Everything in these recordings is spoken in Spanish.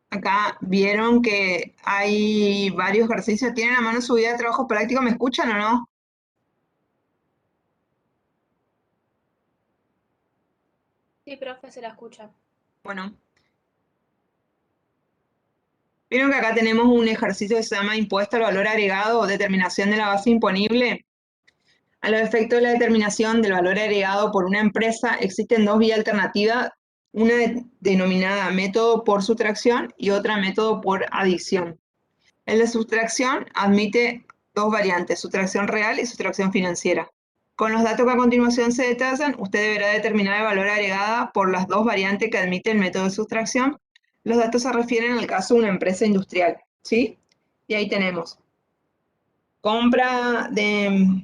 Acá vieron que hay varios ejercicios. ¿Tienen a mano su guía de trabajo práctico? ¿Me escuchan o no? Sí, profe, se la escucha. Bueno, vieron que acá tenemos un ejercicio que se llama impuesto al valor agregado o determinación de la base imponible. A los efectos de la determinación del valor agregado por una empresa existen dos vías alternativas, una denominada método por sustracción y otra método por adición. El de sustracción admite dos variantes, sustracción real y sustracción financiera. Con los datos que a continuación se detallan, usted deberá determinar el valor agregado por las dos variantes que admite el método de sustracción. Los datos se refieren al caso de una empresa industrial, ¿sí? Y ahí tenemos compra de,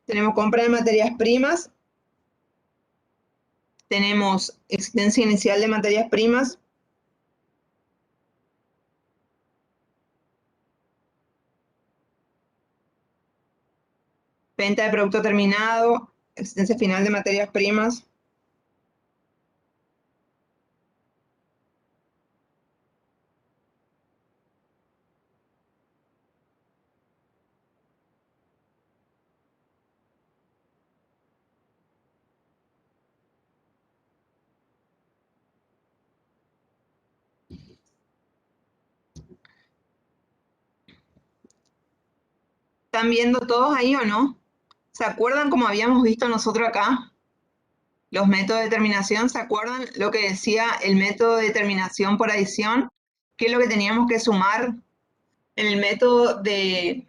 tenemos compra de materias primas, tenemos existencia inicial de materias primas, venta de producto terminado, existencia final de materias primas, ¿están viendo todos ahí o no? ¿Se acuerdan como habíamos visto nosotros acá? Los métodos de determinación, ¿se acuerdan lo que decía el método de determinación por adición? ¿Qué es lo que teníamos que sumar? En el método de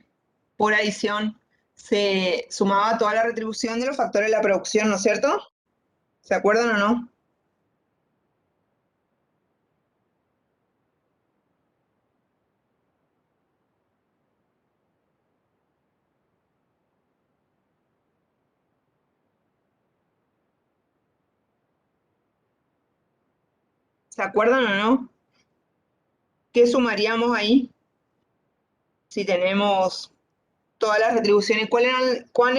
por adición se sumaba toda la retribución de los factores de la producción, ¿no es cierto? ¿Se acuerdan o no? ¿Se acuerdan o no? ¿Qué sumaríamos ahí? Si tenemos todas las retribuciones, ¿cuáles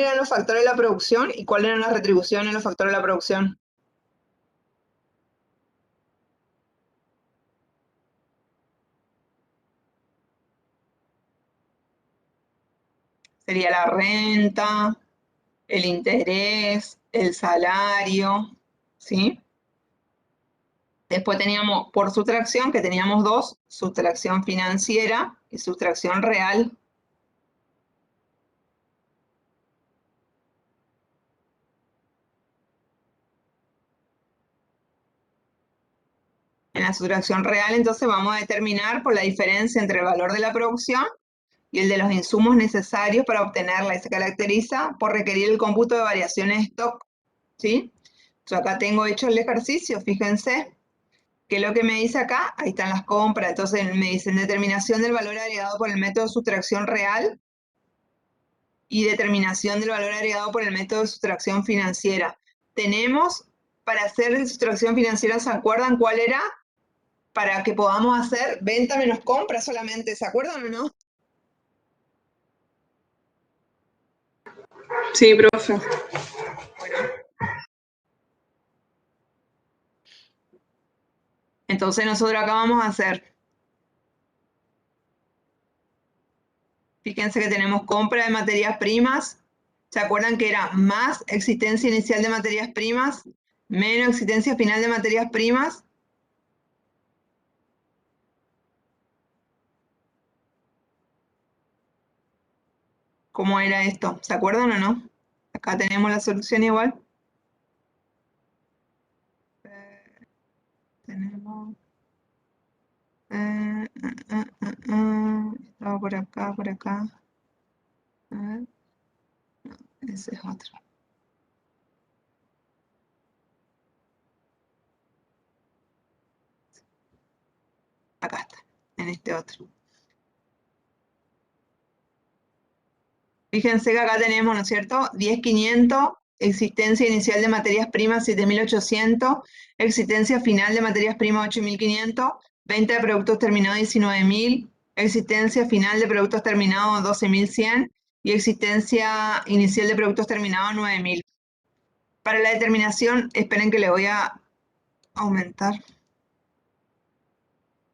eran los factores de la producción y cuáles eran las retribuciones de los factores de la producción? Sería la renta, el interés, el salario, ¿sí? Después teníamos por sustracción, que teníamos dos, sustracción financiera y sustracción real. En la sustracción real, entonces, vamos a determinar por la diferencia entre el valor de la producción y el de los insumos necesarios para obtenerla, y se caracteriza por requerir el cómputo de variaciones de stock, ¿sí? Yo acá tengo hecho el ejercicio, fíjense, que lo que me dice acá, ahí están las compras, entonces me dicen determinación del valor agregado por el método de sustracción real y determinación del valor agregado por el método de sustracción financiera. Tenemos, para hacer sustracción financiera, ¿se acuerdan cuál era? Para que podamos hacer venta menos compra solamente, ¿se acuerdan o no? Sí, profe. Bueno. Entonces nosotros acá vamos a hacer, fíjense que tenemos compra de materias primas, ¿se acuerdan que era más existencia inicial de materias primas, menos existencia final de materias primas? ¿Cómo era esto? ¿Se acuerdan o no? Acá tenemos la solución igual. Tenemos... estaba por acá, por acá. A ver. No, ese es otro. Acá está, en este otro. Fíjense que acá tenemos, ¿no es cierto? 10.500, existencia inicial de materias primas 7.800, existencia final de materias primas 8.500, venta de productos terminados 19.000, existencia final de productos terminados 12.100 y existencia inicial de productos terminados 9.000. Para la determinación, esperen que le voy a aumentar.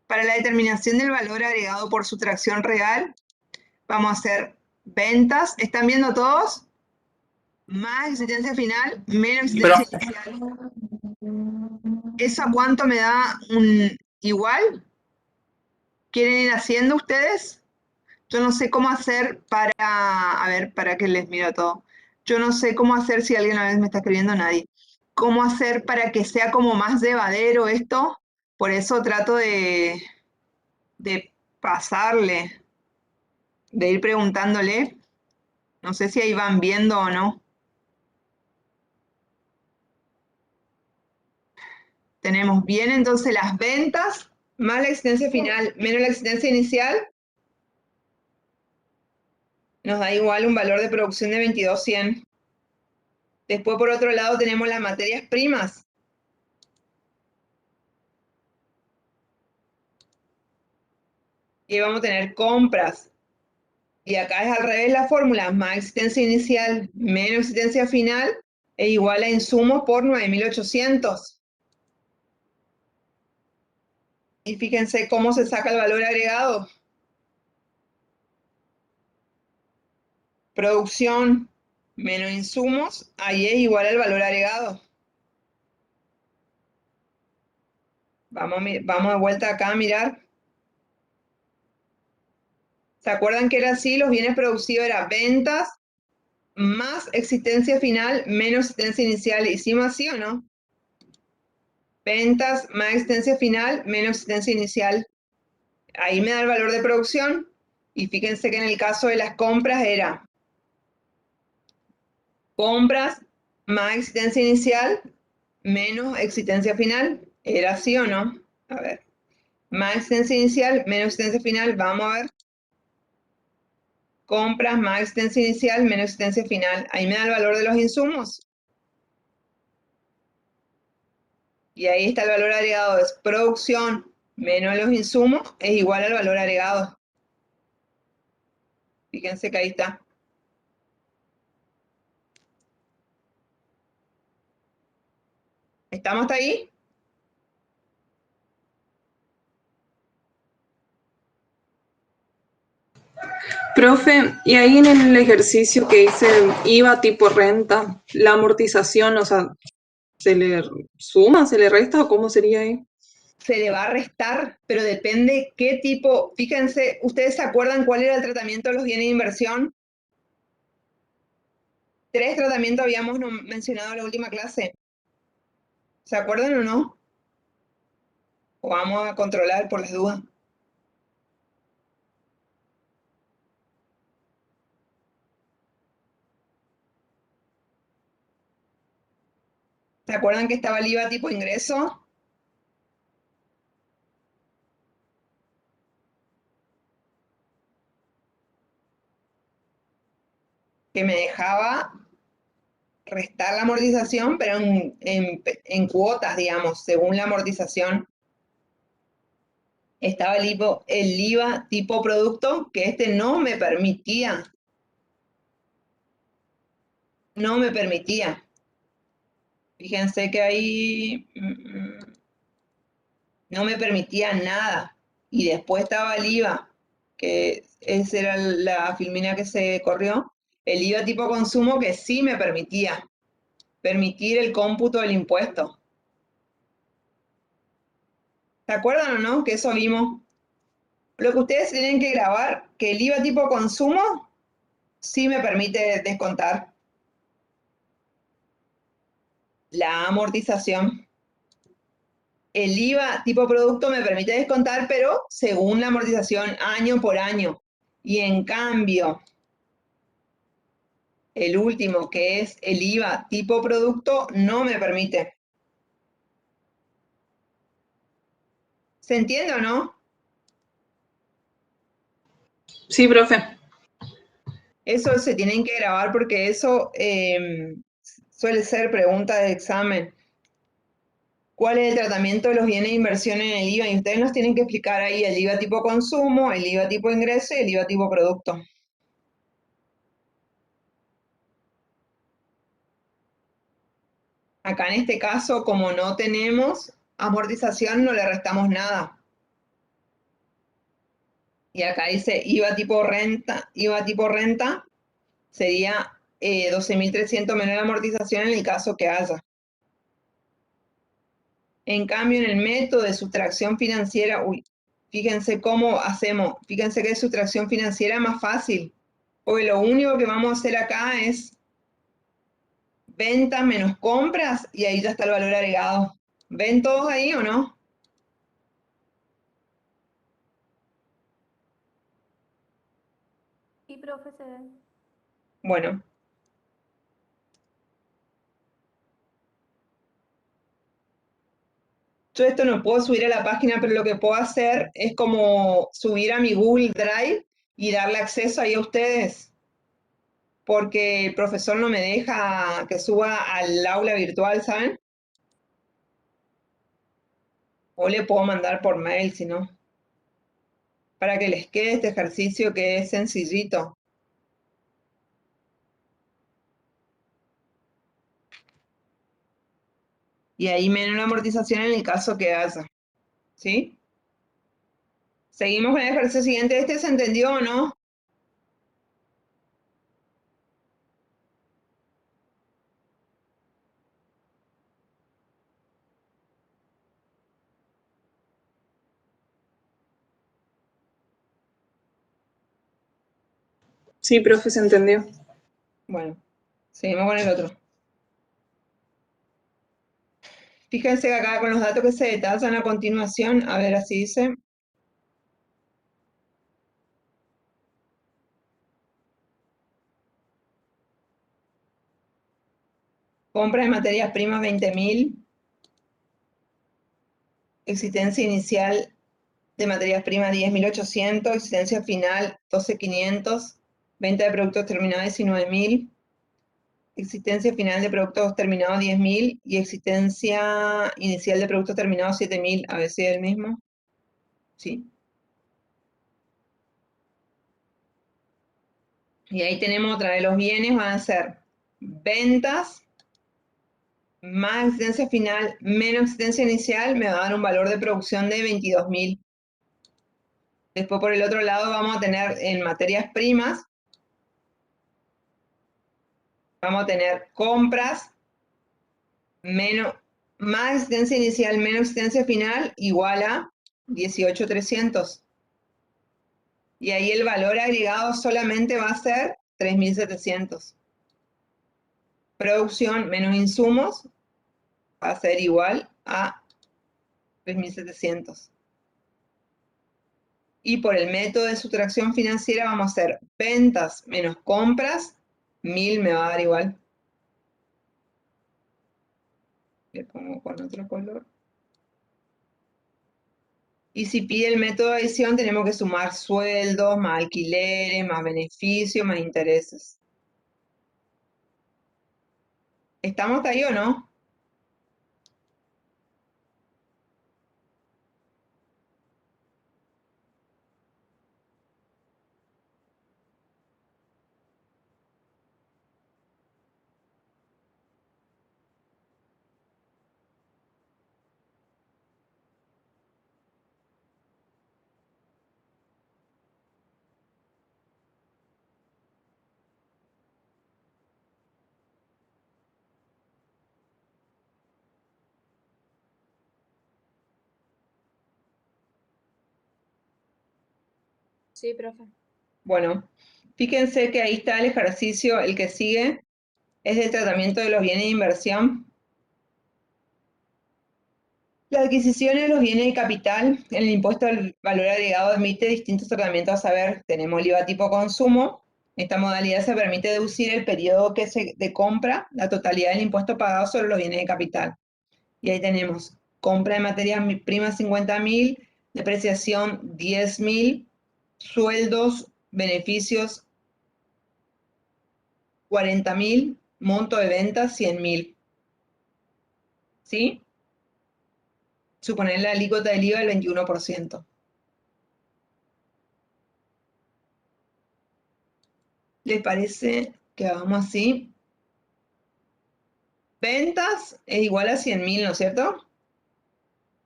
Para la determinación del valor agregado por sustracción real, vamos a hacer ventas. ¿Están viendo todos? Más existencia final, menos existencia inicial. ¿Eso a cuánto me da un igual? ¿Quieren ir haciendo ustedes? Yo no sé cómo hacer para... A ver, para que les miro todo. Yo no sé cómo hacer, si alguien a veces me está escribiendo, nadie. ¿Cómo hacer para que sea como más llevadero esto? Por eso trato de pasarle, de ir preguntándole. No sé si ahí van viendo o no. Tenemos bien entonces las ventas, más la existencia final, menos la existencia inicial. Nos da igual un valor de producción de 22.100. Después, por otro lado, tenemos las materias primas. Y vamos a tener compras. Y acá es al revés la fórmula, más existencia inicial menos existencia final es igual a insumos por 9.800. Y fíjense cómo se saca el valor agregado. Producción menos insumos, ahí es igual al valor agregado. Vamos de vuelta acá a mirar. ¿Se acuerdan que era así? Los bienes producidos eran ventas más existencia final menos existencia inicial. ¿Hicimos así o no? Ventas más existencia final menos existencia inicial. Ahí me da el valor de producción. Y fíjense que en el caso de las compras era compras más existencia inicial menos existencia final. ¿Era así o no? A ver. Más existencia inicial menos existencia final. Vamos a ver. Compras más existencia inicial menos existencia final. Ahí me da el valor de los insumos. Y ahí está el valor agregado. Es producción menos los insumos es igual al valor agregado. Fíjense que ahí está. ¿Estamos hasta ahí? Profe, y ahí en el ejercicio que dice IVA tipo renta, la amortización, o sea, ¿se le suma, se le resta o cómo sería ahí? Se le va a restar, pero depende qué tipo. Fíjense, ¿ustedes se acuerdan cuál era el tratamiento de los bienes de inversión? 3 tratamientos habíamos mencionado en la última clase. ¿Se acuerdan o no? O vamos a controlar por las dudas. ¿Se acuerdan que estaba el IVA tipo ingreso? Que me dejaba restar la amortización, pero en cuotas, digamos, según la amortización. Estaba el IVA tipo producto, que este no me permitía. No me permitía. Fíjense que ahí no me permitía nada. Y después estaba el IVA, que esa era la filmina que se corrió. El IVA tipo consumo que sí me permitía. Permitir el cómputo del impuesto. ¿Se acuerdan o no? Que eso vimos. Lo que ustedes tienen que grabar, que el IVA tipo consumo sí me permite descontar la amortización. El IVA tipo producto me permite descontar, pero según la amortización año por año. Y en cambio, el último, que es el IVA tipo producto, no me permite. ¿Se entiende o no? Sí, profe. Eso se tienen que grabar porque eso suele ser pregunta de examen. ¿Cuál es el tratamiento de los bienes de inversión en el IVA? Y ustedes nos tienen que explicar ahí el IVA tipo consumo, el IVA tipo ingreso y el IVA tipo producto. Acá en este caso, como no tenemos amortización, no le restamos nada. Y acá dice IVA tipo renta sería 12.300 menos la amortización en el caso que haya. En cambio, en el método de sustracción financiera, fíjense cómo hacemos, fíjense que de sustracción financiera es más fácil, porque lo único que vamos a hacer acá es ventas menos compras y ahí ya está el valor agregado. ¿Ven todos ahí o no? Sí, profe, se ve. Bueno. Yo esto no puedo subir a la página, pero lo que puedo hacer es como subir a mi Google Drive y darle acceso ahí a ustedes, porque el profesor no me deja que suba al aula virtual, ¿saben? O le puedo mandar por mail, si no, para que les quede este ejercicio que es sencillito. Y ahí menos la amortización en el caso que haya, ¿sí? Seguimos con el ejercicio siguiente. ¿Este se entendió o no? Sí, profe, se entendió. Bueno, seguimos con el otro. Fíjense que acá con los datos que se detallan a continuación, a ver, así dice. Compra de materias primas 20.000. Existencia inicial de materias primas 10.800. Existencia final 12.500. Venta de productos terminados 19.000. Existencia final de productos terminados 10.000. Y existencia inicial de productos terminados 7.000. A ver si es el mismo. Sí. Y ahí tenemos otra vez los bienes, van a ser ventas más existencia final menos existencia inicial, me va a dar un valor de producción de 22.000. Después por el otro lado vamos a tener en materias primas, vamos a tener compras menos, más existencia inicial menos existencia final igual a 18.300. Y ahí el valor agregado solamente va a ser 3.700. Producción menos insumos va a ser igual a 3.700. Y por el método de sustracción financiera vamos a hacer ventas menos compras, 1.000 me va a dar igual. Le pongo con otro color. Y si pide el método de adición, tenemos que sumar sueldos, más alquileres, más beneficios, más intereses. ¿Estamos ahí o no? Sí, profe. Bueno, fíjense que ahí está el ejercicio, el que sigue es del tratamiento de los bienes de inversión. La adquisición de los bienes de capital en el impuesto al valor agregado admite distintos tratamientos a saber, tenemos el IVA tipo consumo. Esta modalidad se permite deducir el periodo de compra, la totalidad del impuesto pagado sobre los bienes de capital. Y ahí tenemos compra de materias primas 50.000, depreciación 10.000, sueldos, beneficios 40.000, monto de ventas 100.000. ¿Sí? Suponer la alícuota del IVA del 21%. ¿Les parece que hagamos así? Ventas es igual a 100.000, ¿no es cierto?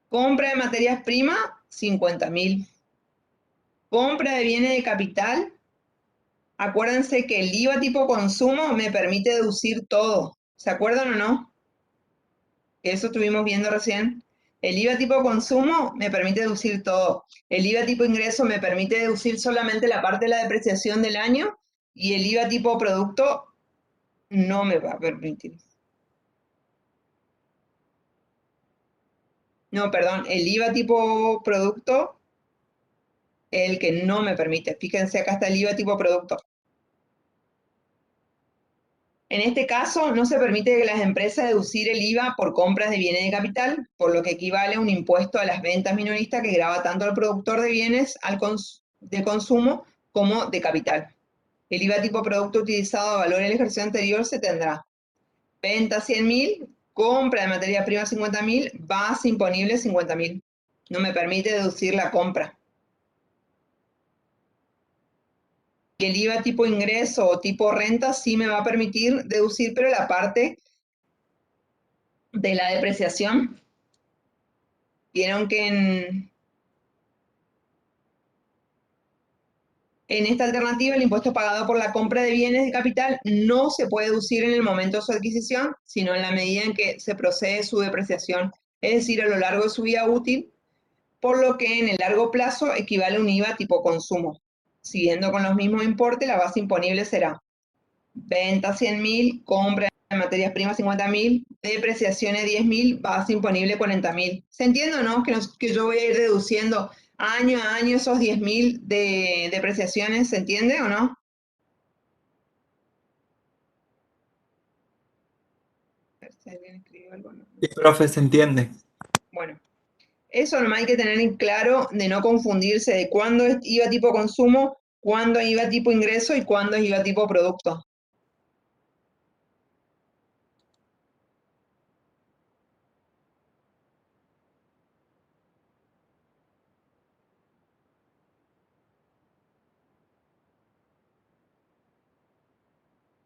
Compra de materias primas, 50.000. Compra de bienes de capital. Acuérdense que el IVA tipo consumo me permite deducir todo. ¿Se acuerdan o no? Eso estuvimos viendo recién. El IVA tipo consumo me permite deducir todo. El IVA tipo ingreso me permite deducir solamente la parte de la depreciación del año y el IVA tipo producto no me va a permitir. No, perdón, el IVA tipo producto es el que no me permite. Fíjense, acá está el IVA tipo producto. En este caso, no se permite que las empresas deducir el IVA por compras de bienes de capital, por lo que equivale a un impuesto a las ventas minoristas que grava tanto al productor de bienes de consumo como de capital. El IVA tipo producto utilizado a valor del ejercicio anterior se tendrá venta 100.000, compra de materia prima 50.000, base imponible 50.000. No me permite deducir la compra. Y el IVA tipo ingreso o tipo renta sí me va a permitir deducir, pero la parte de la depreciación. Vieron que en esta alternativa el impuesto pagado por la compra de bienes de capital no se puede deducir en el momento de su adquisición, sino en la medida en que se procede su depreciación, es decir, a lo largo de su vida útil, por lo que en el largo plazo equivale a un IVA tipo consumo. Siguiendo con los mismos importes, la base imponible será venta 100.000, compra de materias primas 50.000, depreciaciones 10.000, base imponible 40.000. ¿Se entiende o no? Que yo voy a ir deduciendo año a año esos 10.000 de depreciaciones, ¿se entiende o no? A ver si alguien escribió algo, ¿no? Sí, profe, se entiende. Bueno, eso nomás hay que tener en claro de no confundirse de cuándo es IVA tipo consumo, cuándo es IVA tipo ingreso y cuándo es IVA tipo producto.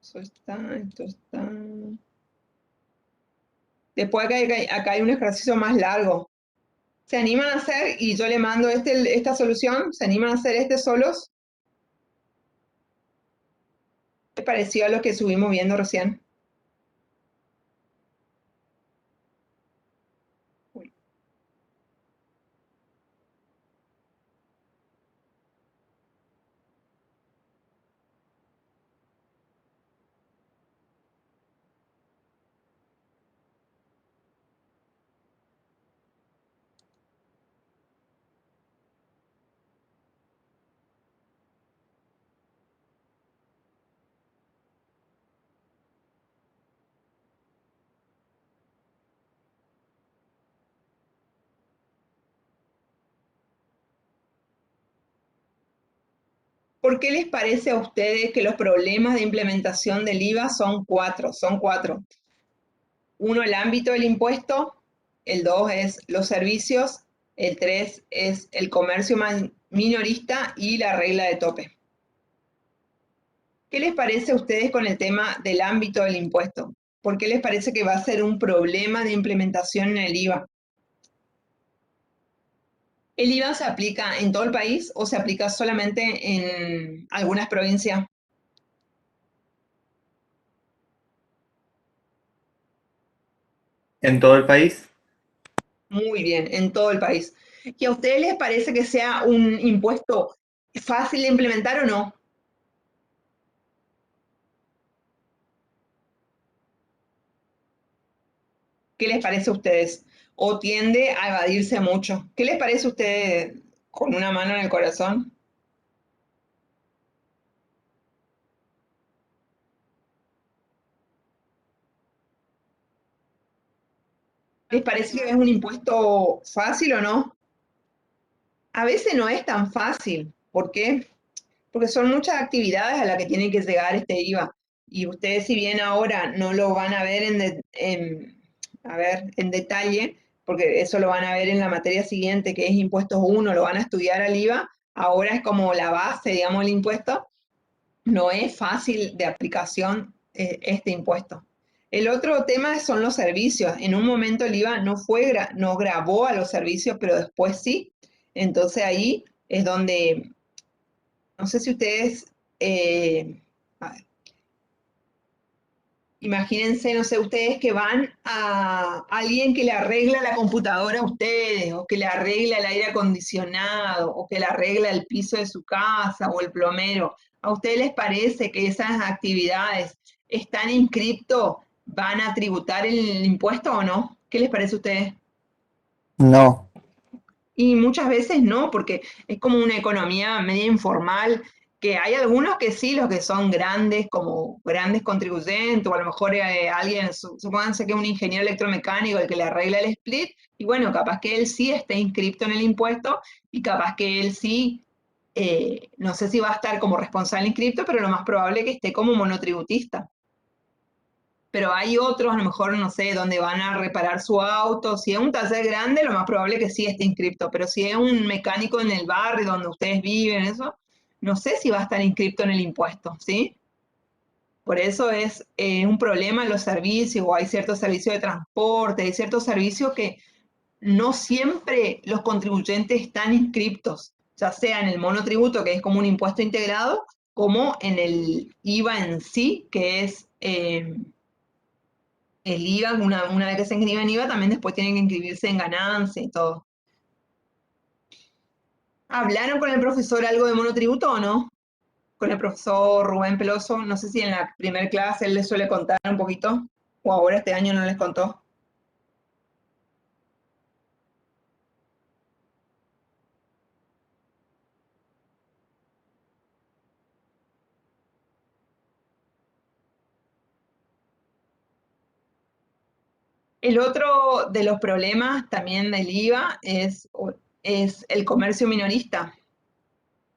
Eso está, esto está. Después acá hay un ejercicio más largo. ¿Se animan a hacer? Y yo le mando esta solución. ¿Se animan a hacer este solos? Es parecido a lo que subimos viendo recién. Uy. ¿Por qué les parece a ustedes que los problemas de implementación del IVA son cuatro? Son cuatro. Uno, el ámbito del impuesto. El dos es los servicios. El tres es el comercio minorista y la regla de tope. ¿Qué les parece a ustedes con el tema del ámbito del impuesto? ¿Por qué les parece que va a ser un problema de implementación en el IVA? ¿El IVA se aplica en todo el país o se aplica solamente en algunas provincias? ¿En todo el país? Muy bien, en todo el país. ¿Y a ustedes les parece que sea un impuesto fácil de implementar o no? ¿Qué les parece a ustedes? ¿O tiende a evadirse mucho? ¿Qué les parece a ustedes con una mano en el corazón? ¿Les parece que es un impuesto fácil o no? A veces no es tan fácil. ¿Por qué? Porque son muchas actividades a las que tiene que llegar este IVA. Y ustedes, si bien ahora no lo van a ver en detalle, porque eso lo van a ver en la materia siguiente, que es impuestos 1, lo van a estudiar al IVA, ahora es como la base, digamos, el impuesto. No es fácil de aplicación este impuesto. El otro tema son los servicios. En un momento el IVA no grabó a los servicios, pero después sí. Entonces ahí es donde, no sé si ustedes, a ver, imagínense, no sé, ustedes que van a alguien que le arregla la computadora a ustedes, o que le arregla el aire acondicionado, o que le arregla el piso de su casa, o el plomero. ¿A ustedes les parece que esas actividades están en cripto, van a tributar el impuesto o no? ¿Qué les parece a ustedes? No. Y muchas veces no, porque es como una economía media informal, que hay algunos que sí, los que son grandes, como grandes contribuyentes, o a lo mejor alguien, supónganse que es un ingeniero electromecánico el que le arregla el split, y bueno, capaz que él sí esté inscripto en el impuesto, y capaz que él sí, no sé si va a estar como responsable inscripto, pero lo más probable es que esté como monotributista. Pero hay otros, a lo mejor, no sé, donde van a reparar su auto. Si es un taller grande, lo más probable es que sí esté inscripto, pero si es un mecánico en el barrio donde ustedes viven, eso, no sé si va a estar inscripto en el impuesto, ¿sí? Por eso es un problema en los servicios, o hay ciertos servicios de transporte, hay ciertos servicios que no siempre los contribuyentes están inscriptos, ya sea en el monotributo, que es como un impuesto integrado, como en el IVA en sí, que es el IVA, una vez que se inscribe en IVA, también después tienen que inscribirse en ganancia y todo. ¿Hablaron con el profesor algo de monotributo o no? Con el profesor Rubén Peloso, no sé si en la primera clase él les suele contar un poquito, o ahora este año no les contó. El otro de los problemas también del IVA es el comercio minorista.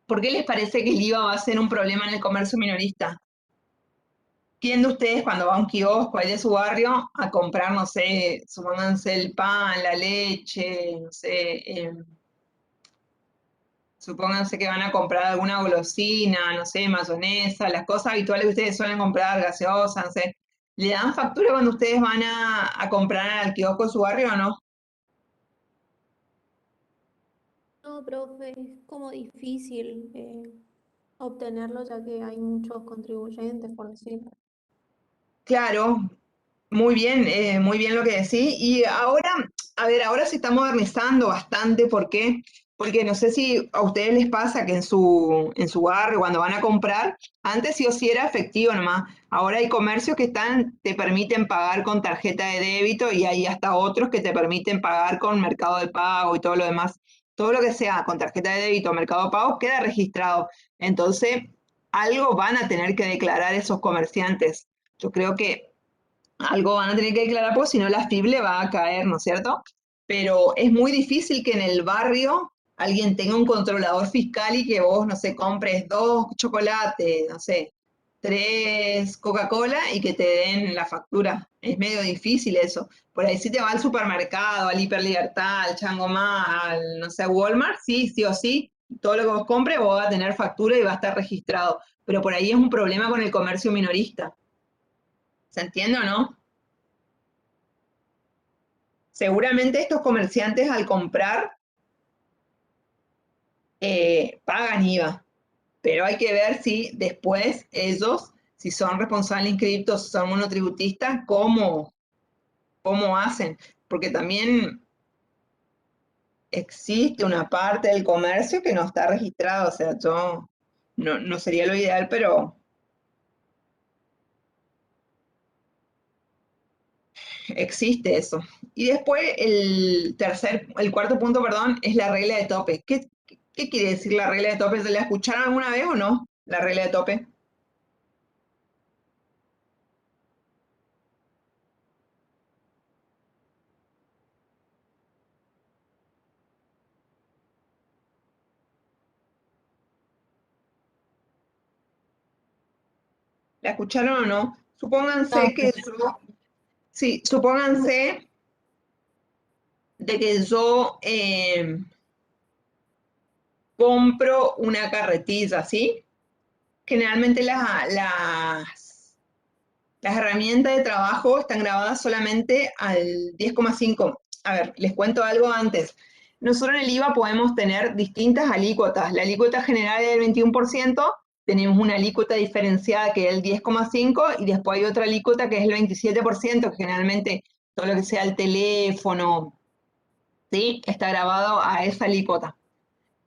¿Por qué les parece que el IVA va a ser un problema en el comercio minorista? ¿Quién de ustedes cuando va a un kiosco ahí de su barrio a comprar, no sé, supónganse el pan, la leche, no sé, supónganse que van a comprar alguna golosina, no sé, mayonesa, las cosas habituales que ustedes suelen comprar, gaseosa, no sé, ¿le dan factura cuando ustedes van a comprar al kiosco de su barrio o no? No, profe, es como difícil obtenerlo ya que hay muchos contribuyentes, por decir. Claro, muy bien lo que decís. Y ahora, a ver, ahora se está modernizando bastante. ¿Por qué? Porque no sé si a ustedes les pasa que en su barrio, cuando van a comprar, antes sí o sí era efectivo nomás. Ahora hay comercios que te permiten pagar con tarjeta de débito y hay hasta otros que te permiten pagar con mercado de pago y todo lo demás. Todo lo que sea con tarjeta de débito o mercado de pago queda registrado. Entonces, algo van a tener que declarar esos comerciantes. Yo creo que algo van a tener que declarar porque si no la FIP le va a caer, ¿no es cierto? Pero es muy difícil que en el barrio alguien tenga un controlador fiscal y que vos, no sé, compres 2 chocolates, no sé, 3 Coca-Cola y que te den la factura. Es medio difícil eso. Por ahí si te va al supermercado, al Hiperlibertad, al Changomá, al, no sé, Walmart, sí, sí o sí, todo lo que vos compres vos vas a tener factura y va a estar registrado. Pero por ahí es un problema con el comercio minorista. ¿Se entiende o no? Seguramente estos comerciantes al comprar pagan IVA, pero hay que ver si después ellos, si son responsables inscriptos, si son monotributistas, cómo hacen. Porque también existe una parte del comercio que no está registrado, o sea, yo no sería lo ideal, pero existe eso. Y después el cuarto punto, perdón, es la regla de tope. ¿Qué quiere decir la regla de tope? ¿Se la escucharon alguna vez o no? La regla de tope. ¿La escucharon o no? No, Supónganse que sí, supónganse de que yo compro una carretilla, ¿sí? Generalmente las Las herramientas de trabajo están grabadas solamente al 10,5. A ver, les cuento algo antes. Nosotros en el IVA podemos tener distintas alícuotas. La alícuota general es del 21%, tenemos una alícuota diferenciada que es el 10,5 y después hay otra alícuota que es el 27%, que generalmente todo lo que sea el teléfono, ¿sí? Está grabado a esa alícuota.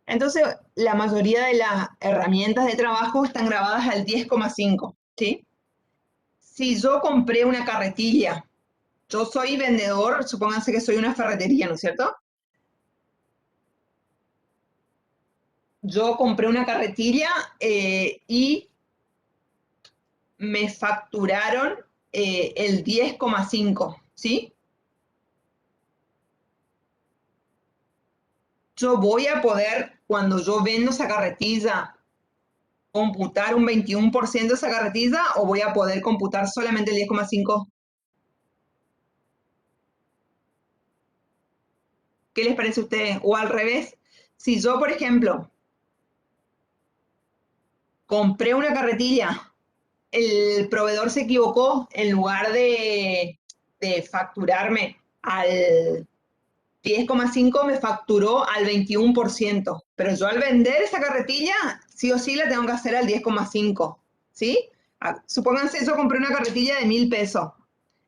Entonces, la mayoría de las herramientas de trabajo están grabadas al 10,5, ¿sí? Si yo compré una carretilla, yo soy vendedor, supónganse que soy una ferretería, ¿no es cierto? Yo compré una carretilla y me facturaron el 10,5, ¿sí? Yo voy a poder, cuando yo vendo esa carretilla, computar un 21% de esa carretilla o voy a poder computar solamente el 10,5. ¿Qué les parece a ustedes? O al revés, si yo, por ejemplo, compré una carretilla, el proveedor se equivocó, en lugar de facturarme al 10,5 me facturó al 21%, pero yo al vender esa carretilla, sí o sí la tengo que hacer al 10,5, ¿sí? Supónganse, yo compré una carretilla de 1.000 pesos,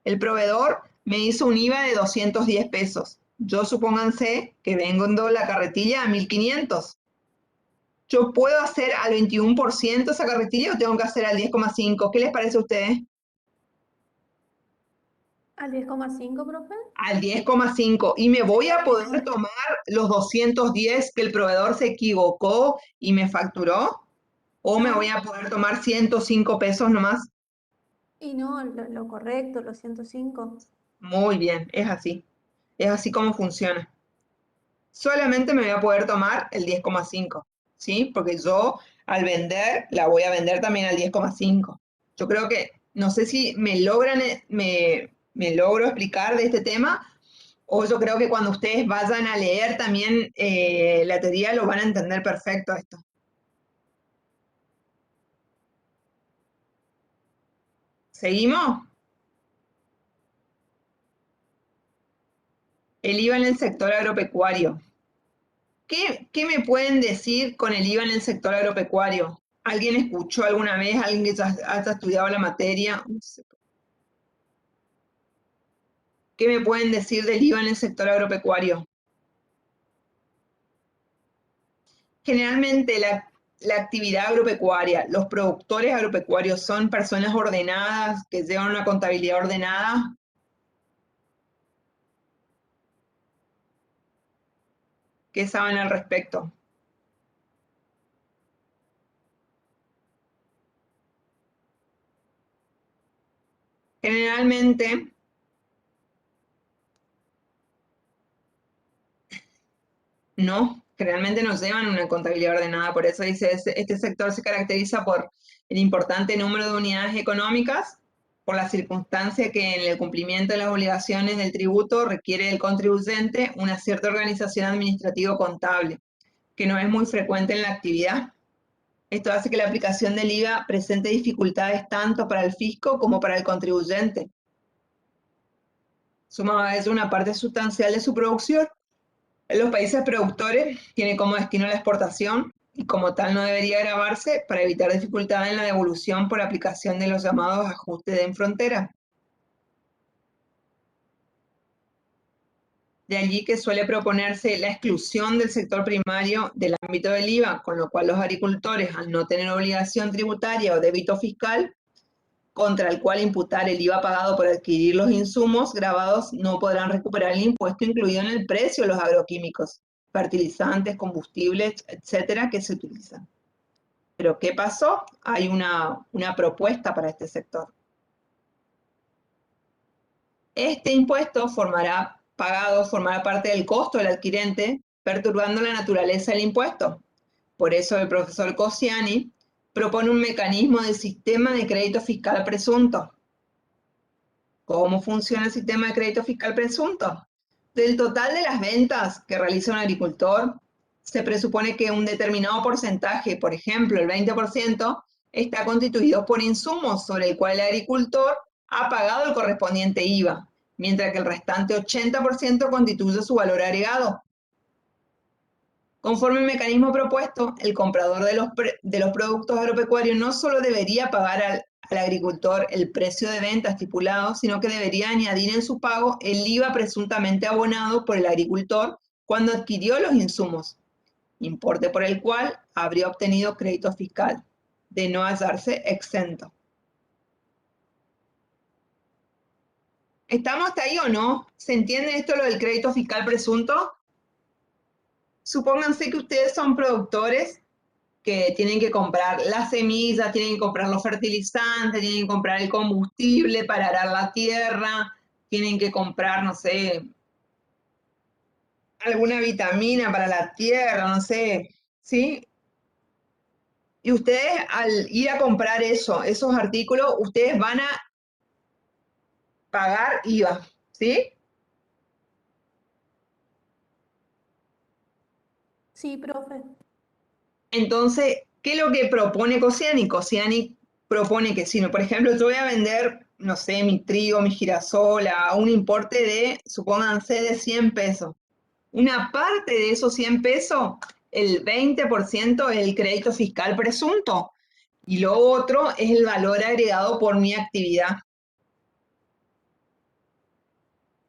el proveedor me hizo un IVA de 210 pesos, yo supónganse que vendo la carretilla a 1.500. ¿Yo puedo hacer al 21% esa carretilla o tengo que hacer al 10,5? ¿Qué les parece a ustedes? ¿Al 10,5, profe? Al 10,5 y me voy a poder tomar los 210 que el proveedor se equivocó y me facturó, o me voy a poder tomar 105 pesos nomás. Y no, lo correcto, los 105. Muy bien, es así como funciona. Solamente me voy a poder tomar el 10,5, ¿sí? Porque yo al vender la voy a vender también al 10,5. Yo creo que, no sé si me logran, me logro explicar de este tema, o yo creo que cuando ustedes vayan a leer también la teoría lo van a entender perfecto esto. ¿Seguimos? El IVA en el sector agropecuario. ¿Qué me pueden decir con el IVA en el sector agropecuario? ¿Alguien escuchó alguna vez? ¿Alguien que ya haya estudiado la materia? No sé. ¿Qué me pueden decir del IVA en el sector agropecuario? Generalmente la actividad agropecuaria, los productores agropecuarios son personas ordenadas, que llevan una contabilidad ordenada. ¿Qué saben al respecto? Generalmente, no, generalmente no llevan una contabilidad ordenada, por eso dice, este sector se caracteriza por el importante número de unidades económicas, por la circunstancia que en el cumplimiento de las obligaciones del tributo requiere del contribuyente una cierta organización administrativo-contable, que no es muy frecuente en la actividad. Esto hace que la aplicación del IVA presente dificultades tanto para el fisco como para el contribuyente. Sumado a eso una parte sustancial de su producción. En los países productores tiene como destino la exportación y como tal no debería gravarse para evitar dificultades en la devolución por aplicación de los llamados ajustes en frontera. De allí que suele proponerse la exclusión del sector primario del ámbito del IVA, con lo cual los agricultores, al no tener obligación tributaria o débito fiscal, contra el cual imputar el IVA pagado por adquirir los insumos grabados, no podrán recuperar el impuesto incluido en el precio de los agroquímicos, fertilizantes, combustibles, etcétera, que se utilizan. Pero ¿qué pasó? Hay una propuesta para este sector. Este impuesto formará parte del costo del adquirente, perturbando la naturaleza del impuesto. Por eso el profesor Cosiani propone un mecanismo del sistema de crédito fiscal presunto. ¿Cómo funciona el sistema de crédito fiscal presunto? Del total de las ventas que realiza un agricultor, se presupone que un determinado porcentaje, por ejemplo el 20%, está constituido por insumos sobre el cual el agricultor ha pagado el correspondiente IVA, mientras que el restante 80% constituye su valor agregado. Conforme al mecanismo propuesto, el comprador de los productos agropecuarios no solo debería pagar al agricultor el precio de venta estipulado, sino que debería añadir en su pago el IVA presuntamente abonado por el agricultor cuando adquirió los insumos, importe por el cual habría obtenido crédito fiscal, de no hallarse exento. ¿Estamos hasta ahí o no? ¿Se entiende esto lo del crédito fiscal presunto? Supónganse que ustedes son productores que tienen que comprar las semillas, tienen que comprar los fertilizantes, tienen que comprar el combustible para arar la tierra, tienen que comprar, no sé, alguna vitamina para la tierra, no sé, ¿sí? Y ustedes al ir a comprar esos artículos, ustedes van a pagar IVA, ¿sí? Sí, profe. Entonces, ¿qué es lo que propone Cociani? Cociani propone que si, por ejemplo, yo voy a vender, no sé, mi trigo, mi girasol a un importe de, supónganse, de 100 pesos. Una parte de esos 100 pesos, el 20% es el crédito fiscal presunto y lo otro es el valor agregado por mi actividad.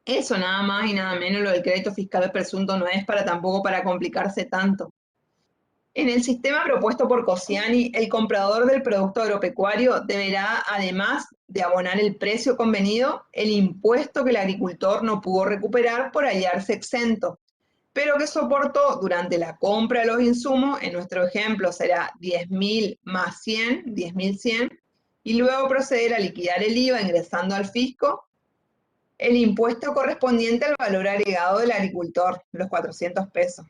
Eso nada más y nada menos, lo del crédito fiscal presunto no es tampoco para complicarse tanto. En el sistema propuesto por Cociani, el comprador del producto agropecuario deberá, además de abonar el precio convenido, el impuesto que el agricultor no pudo recuperar por hallarse exento, pero que soportó durante la compra de los insumos. En nuestro ejemplo será 10.000 más 100, 10.100, y luego proceder a liquidar el IVA ingresando al fisco el impuesto correspondiente al valor agregado del agricultor, los 400 pesos,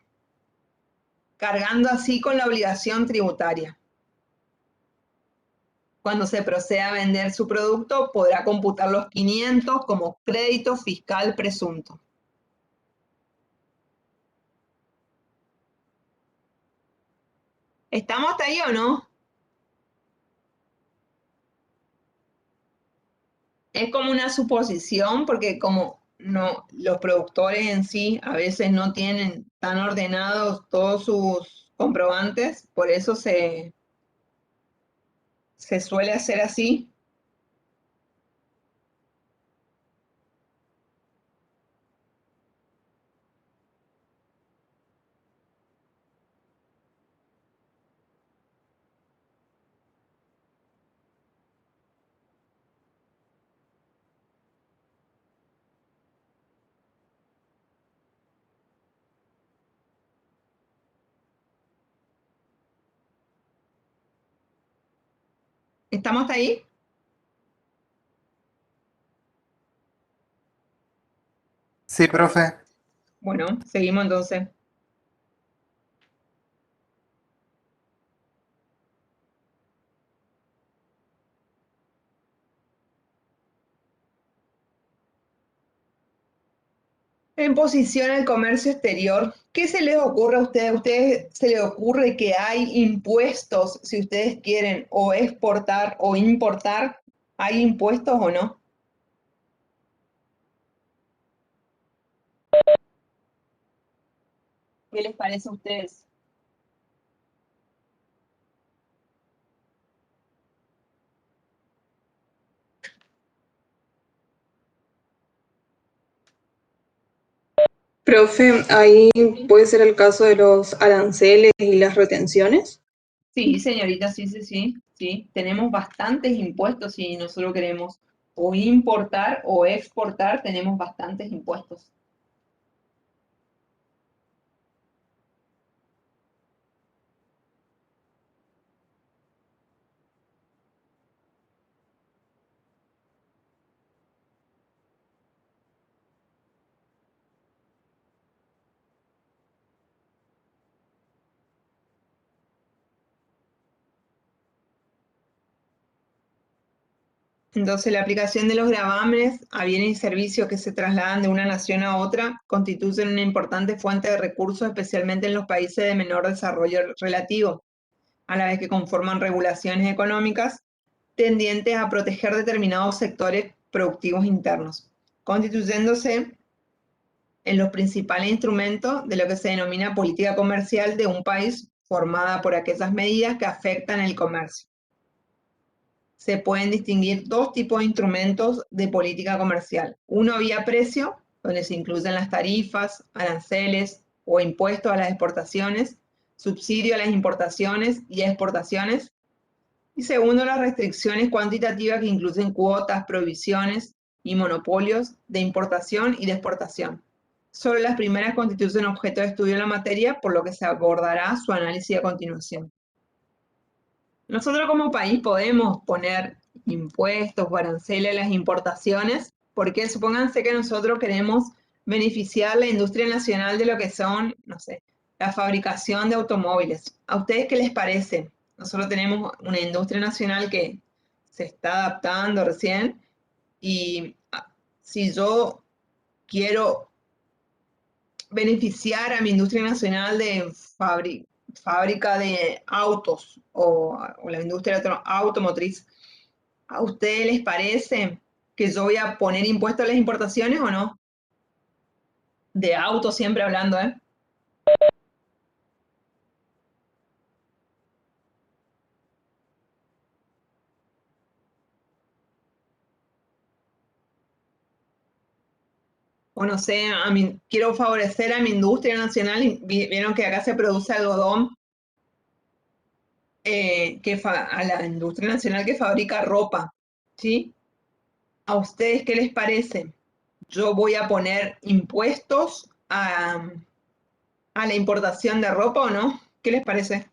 cargando así con la obligación tributaria. Cuando se proceda a vender su producto, podrá computar los 500 como crédito fiscal presunto. ¿Estamos hasta ahí o no? Es como una suposición, porque como no, los productores en sí a veces no tienen tan ordenados todos sus comprobantes, por eso se suele hacer así. ¿Estamos hasta ahí? Sí, profe. Bueno, seguimos entonces. En posición al comercio exterior, ¿qué se les ocurre a ustedes? ¿A ustedes se les ocurre que hay impuestos si ustedes quieren o exportar o importar? ¿Hay impuestos o no? ¿Qué les parece a ustedes? Profe, ahí puede ser el caso de los aranceles y las retenciones. Sí, señorita, sí, sí, sí, sí. Tenemos bastantes impuestos si nosotros queremos o importar o exportar, tenemos bastantes impuestos. Entonces, la aplicación de los gravámenes a bienes y servicios que se trasladan de una nación a otra constituyen una importante fuente de recursos, especialmente en los países de menor desarrollo relativo, a la vez que conforman regulaciones económicas tendientes a proteger determinados sectores productivos internos, constituyéndose en los principales instrumentos de lo que se denomina política comercial de un país, formada por aquellas medidas que afectan el comercio. Se pueden distinguir dos tipos de instrumentos de política comercial. Uno vía precio, donde se incluyen las tarifas, aranceles o impuestos a las exportaciones, subsidio a las importaciones y exportaciones. Y segundo, las restricciones cuantitativas que incluyen cuotas, prohibiciones y monopolios de importación y de exportación. Solo las primeras constituyen objeto de estudio en la materia, por lo que se abordará su análisis a continuación. Nosotros como país podemos poner impuestos o aranceles a las importaciones, porque supónganse que nosotros queremos beneficiar la industria nacional de lo que son, no sé, la fabricación de automóviles. ¿A ustedes qué les parece? Nosotros tenemos una industria nacional que se está adaptando recién y si yo quiero beneficiar a mi industria nacional de fábrica de autos o la industria automotriz, ¿a ustedes les parece que yo voy a poner impuestos a las importaciones o no? De autos siempre hablando, ¿eh? O no sé, quiero favorecer a mi industria nacional y vieron que acá se produce algodón, a la industria nacional que fabrica ropa, ¿sí? ¿A ustedes qué les parece? ¿Yo voy a poner impuestos a la importación de ropa o no? ¿Qué les parece?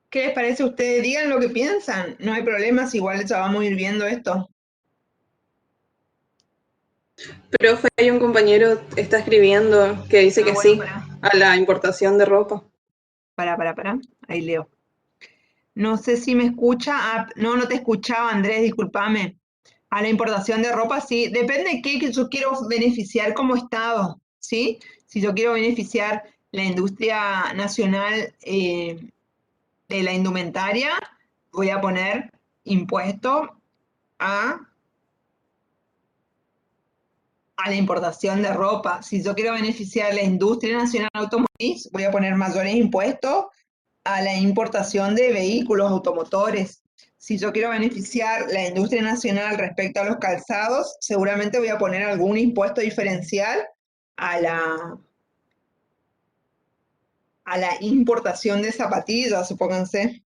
¿Qué les parece a ustedes? Digan lo que piensan. No hay problemas, igual ya vamos a ir viendo esto. Profe, hay un compañero que está escribiendo que dice que bueno, sí a la importación de ropa. Pará. Ahí leo. No sé si me escucha. No, no te escuchaba, Andrés, discúlpame. A la importación de ropa, sí. Depende de qué que yo quiero beneficiar como Estado, ¿sí? Si yo quiero beneficiar la industria nacional de la indumentaria, voy a poner impuesto a la importación de ropa. Si yo quiero beneficiar la industria nacional automotriz, voy a poner mayores impuestos a la importación de vehículos automotores. Si yo quiero beneficiar la industria nacional respecto a los calzados, seguramente voy a poner algún impuesto diferencial a la importación de zapatillas, supónganse.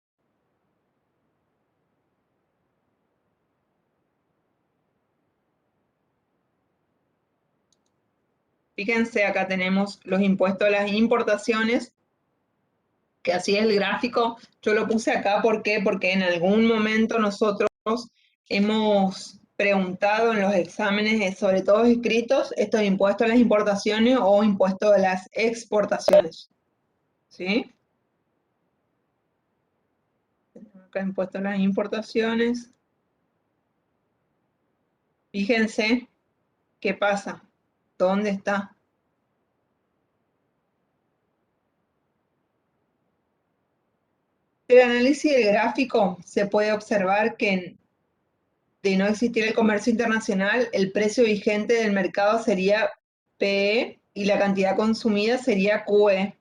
Fíjense, acá tenemos los impuestos a las importaciones, que así es el gráfico. Yo lo puse acá, ¿por qué? Porque en algún momento nosotros hemos preguntado en los exámenes, sobre todo escritos, estos impuestos a las importaciones o impuestos a las exportaciones. ¿Sí? Acá impuestos a las importaciones. Fíjense qué pasa. ¿Dónde está? El análisis del gráfico se puede observar que de no existir el comercio internacional, el precio vigente del mercado sería PE y la cantidad consumida sería QE.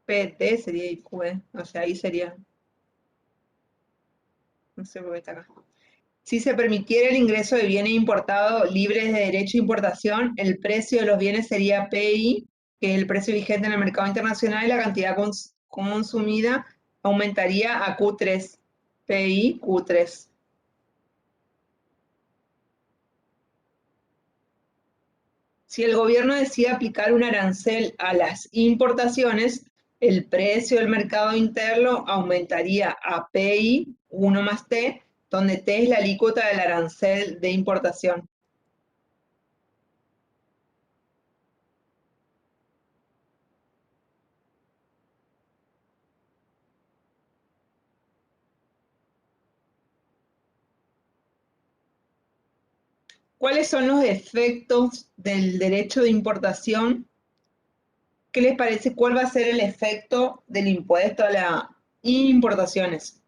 PT sería IQE, o sea, ahí sería. No sé por qué está acá. Si se permitiera el ingreso de bienes importados libres de derecho de importación, el precio de los bienes sería PI, que es el precio vigente en el mercado internacional, y la cantidad consumida aumentaría a Q3. PI, Q3. Si el gobierno decide aplicar un arancel a las importaciones, el precio del mercado interno aumentaría a PI 1 más T, donde T es la alícuota del arancel de importación. ¿Cuáles son los efectos del derecho de importación? ¿Qué les parece? ¿Cuál va a ser el efecto del impuesto a las importaciones?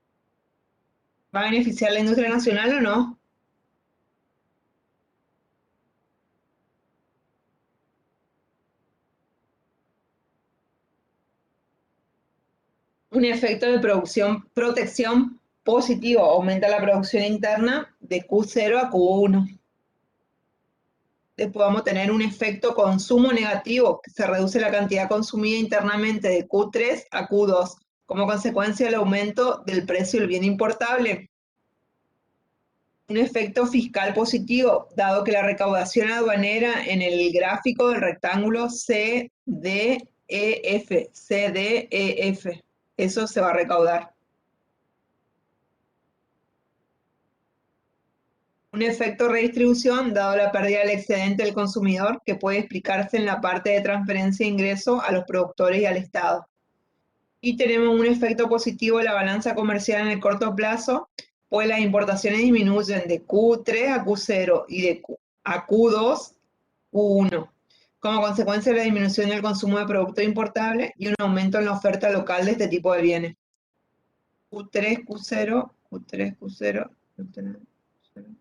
¿Va a beneficiar a la industria nacional o no? Un efecto de protección positivo, aumenta la producción interna de Q0 a Q1. Después vamos a tener un efecto consumo negativo, que se reduce la cantidad consumida internamente de Q3 a Q2, como consecuencia del aumento del precio del bien importable. Un efecto fiscal positivo, dado que la recaudación aduanera en el gráfico del rectángulo CDEF, eso se va a recaudar. Un efecto redistribución, dado la pérdida del excedente del consumidor, que puede explicarse en la parte de transferencia de ingresos a los productores y al Estado. Y tenemos un efecto positivo de la balanza comercial en el corto plazo, pues las importaciones disminuyen de Q3 a Q0 y de a Q2, Q1, como consecuencia de la disminución del consumo de productos importables y un aumento en la oferta local de este tipo de bienes. Q3, Q0, Q3, Q0, Q3, Q0.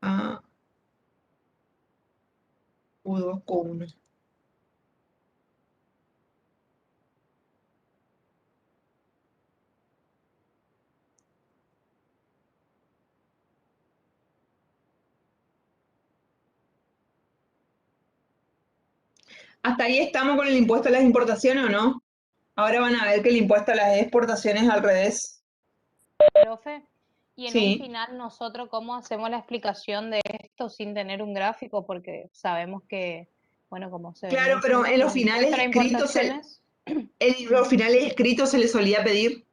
A Q2, Q1. ¿Hasta ahí estamos con el impuesto a las importaciones o no? Ahora van a ver que el impuesto a las exportaciones es al revés. Profe, y en un Sí. final nosotros cómo hacemos la explicación de esto sin tener un gráfico, porque sabemos que, bueno, como se venía Claro, pero diciendo, en que los el impuesto finales a las escritos, importaciones, en los finales escritos se les solía pedir.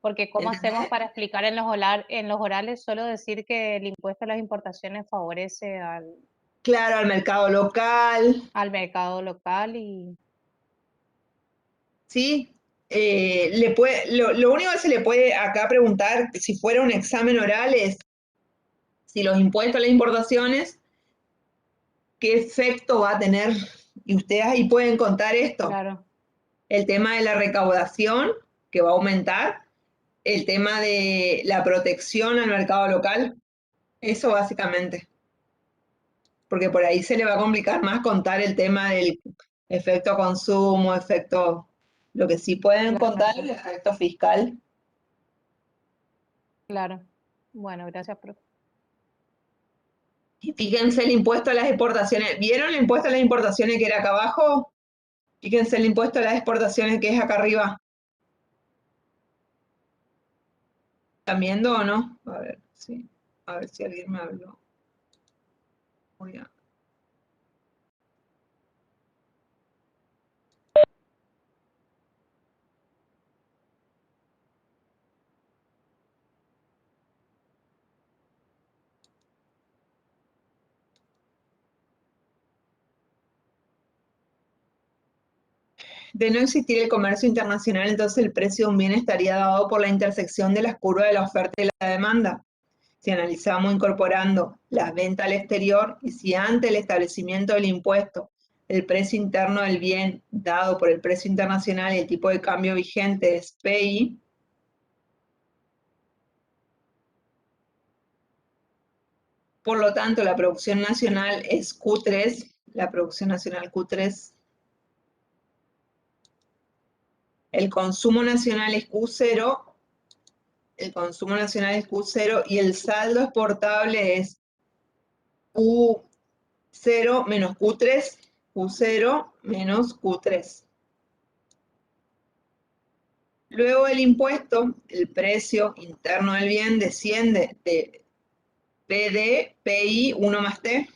porque cómo hacemos ¿Entendés? para explicar en los orales, solo decir que el impuesto a las importaciones favorece Claro, al mercado local, al mercado local y ¿sí? Lo único que se le puede acá preguntar, si fuera un examen oral, es si los impuestos a las importaciones, ¿qué efecto va a tener? Y ustedes ahí pueden contar esto. claro, El tema de la recaudación, que va a aumentar, el tema de la protección al mercado local, eso básicamente. Porque por ahí se le va a complicar más contar el tema del efecto consumo, efecto, lo que sí pueden contar es el efecto fiscal. claro. Bueno, gracias, profe. Y fíjense el impuesto a las exportaciones. ¿Vieron el impuesto a las importaciones que era acá abajo? Fíjense el impuesto a las exportaciones que es acá arriba. ¿Están viendo o no? A ver, sí. A ver si alguien me habló. Voy a... De no existir el comercio internacional, entonces el precio de un bien estaría dado por la intersección de las curvas de la oferta y la demanda. Si analizamos incorporando las ventas al exterior y si ante el establecimiento del impuesto el precio interno del bien dado por el precio internacional y el tipo de cambio vigente es PI, por lo tanto la producción nacional es Q3, la producción nacional Q3, el consumo nacional es Q0, el consumo nacional es Q0 y el saldo exportable es Q0 menos Q3, Q0 menos Q3. Luego del impuesto, el precio interno del bien desciende de PD, PI, 1 más T.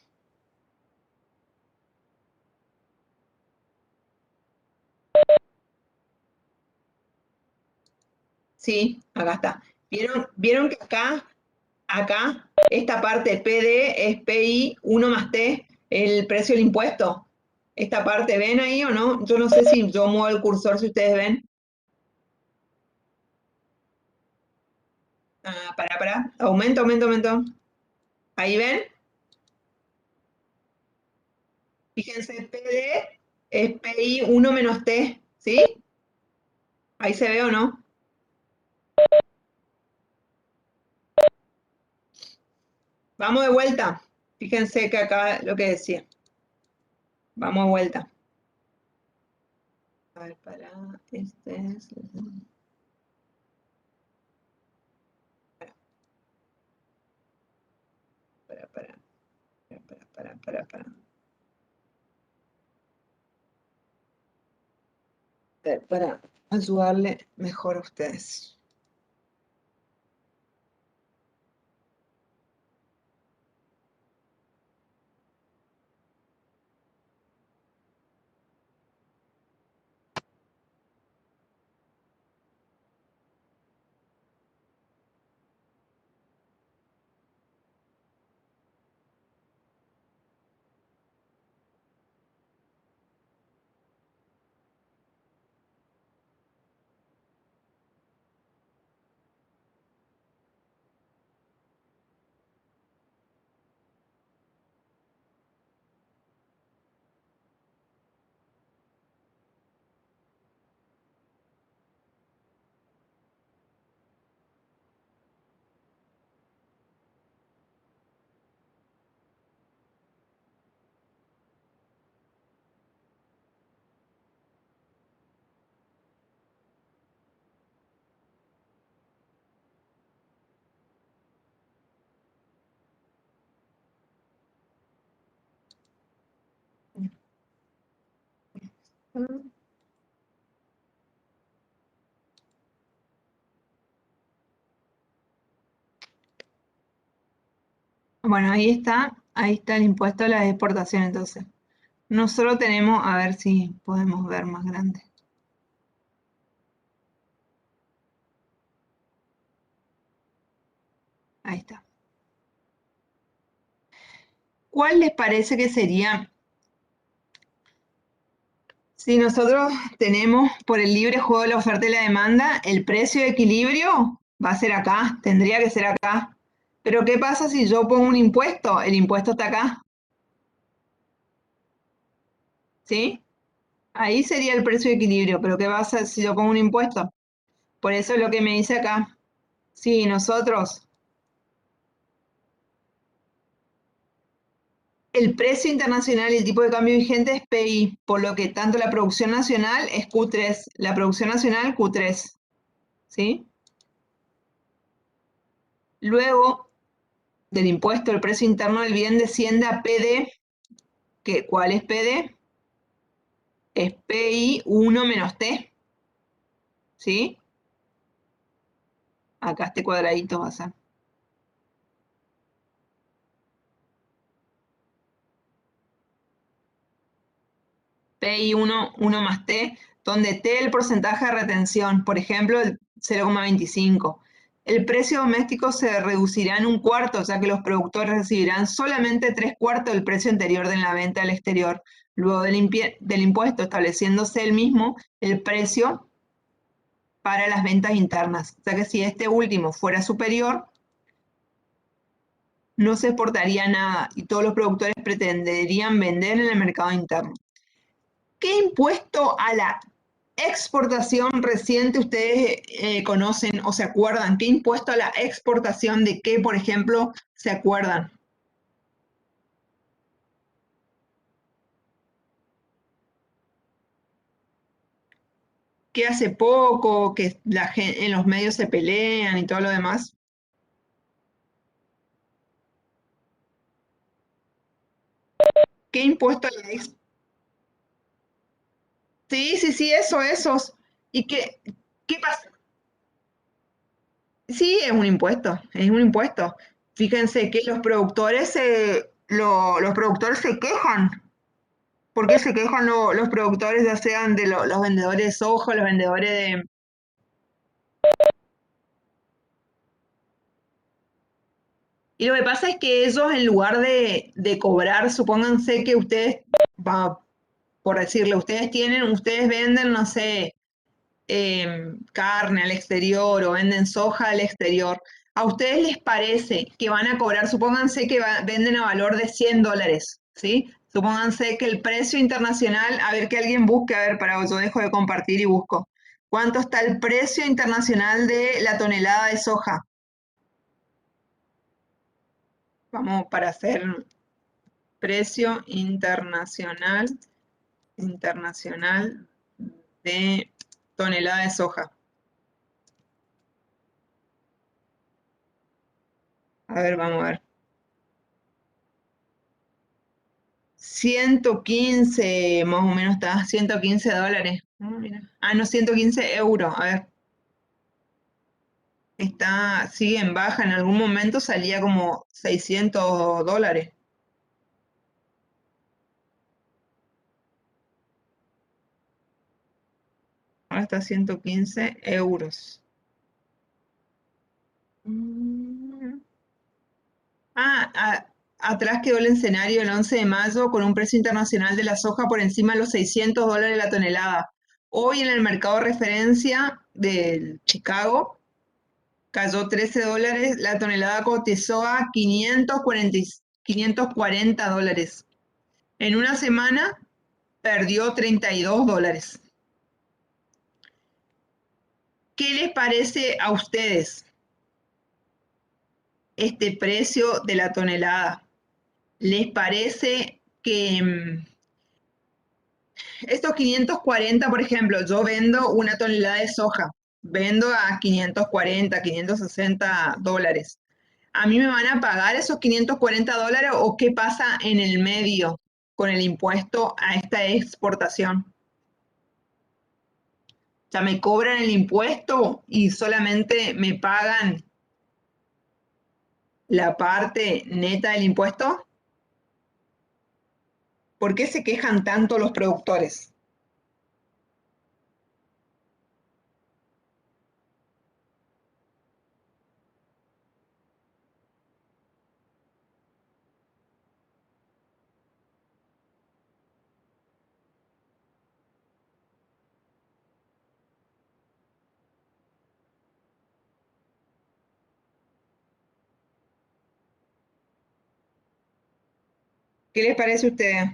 Sí, acá está. ¿Vieron que acá, esta parte PD es PI 1 más T, el precio del impuesto? Esta parte, ¿ven ahí o no? Yo no sé si yo muevo el cursor, si ustedes ven. Ah, pará. Aumento. Ahí ven. Fíjense, PD es PI 1 menos T, ¿sí? Ahí se ve o no. Vamos de vuelta. Fíjense que acá lo que decía. Vamos de vuelta. A ver, este es... Para. Para ayudarle mejor a ustedes. Bueno, ahí está el impuesto a la exportación entonces. Nosotros tenemos, a ver si podemos ver más grande. Ahí está. ¿Cuál les parece que sería si nosotros tenemos por el libre juego de la oferta y la demanda, el precio de equilibrio va a ser acá, tendría que ser acá? Pero ¿qué pasa si yo pongo un impuesto? El impuesto está acá. ¿Sí? Ahí sería el precio de equilibrio, pero ¿qué pasa si yo pongo un impuesto? Por eso es lo que me dice acá. Sí, nosotros, el precio internacional y el tipo de cambio vigente es PI, por lo que tanto la producción nacional es Q3, la producción nacional Q3, ¿sí? Luego del impuesto, el precio interno del bien desciende a PD, ¿cuál es PD? Es PI 1 menos T, ¿sí? Acá este cuadradito va a ser. PI 1 más T, donde T es el porcentaje de retención, por ejemplo, el 0,25. El precio doméstico se reducirá en un cuarto, ya que los productores recibirán solamente 3/4 del precio anterior de la venta al exterior, luego del impuesto, estableciéndose el mismo el precio para las ventas internas. O sea que si este último fuera superior, no se exportaría nada y todos los productores pretenderían vender en el mercado interno. ¿Qué impuesto a la exportación reciente ustedes conocen o se acuerdan? ¿Qué impuesto a la exportación de qué, por ejemplo, se acuerdan? Que hace poco, que en los medios se pelean y todo lo demás. ¿Qué impuesto a la exportación? Sí, esos. ¿Y qué pasa? Sí, es un impuesto, es un impuesto. fíjense que los productores se quejan. ¿Por qué se quejan los productores, ya sean de los vendedores de soja, los vendedores de... Y lo que pasa es que ellos, en lugar de cobrar, supónganse que ustedes, por decirle, ustedes venden, no sé, carne al exterior o venden soja al exterior. ¿A ustedes les parece que van a cobrar? Supónganse que venden a valor de $100, ¿sí? Supónganse que el precio internacional, a ver que alguien busque, a ver, yo dejo de compartir y busco. ¿Cuánto está el precio internacional de la tonelada de soja? Vamos para hacer precio internacional de tonelada de soja. A ver, vamos a ver. 115, más o menos está, $115. Ah, no, 115 euros. A ver. Sigue en baja. En algún momento salía como $600. Ahora está 115 euros. Atrás quedó el escenario el 11 de mayo con un precio internacional de la soja por encima de los $600 la tonelada. Hoy en el mercado de referencia de Chicago cayó $13, la tonelada cotizó a $540. En una semana perdió $32. ¿Qué les parece a ustedes este precio de la tonelada? ¿Les parece que estos 540, por ejemplo, yo vendo una tonelada de soja, vendo a 540, $560? ¿A mí me van a pagar esos $540 o qué pasa en el medio con el impuesto a esta exportación? O sea, ¿me cobran el impuesto y solamente me pagan la parte neta del impuesto? ¿Por qué se quejan tanto los productores? ¿Qué les parece a ustedes?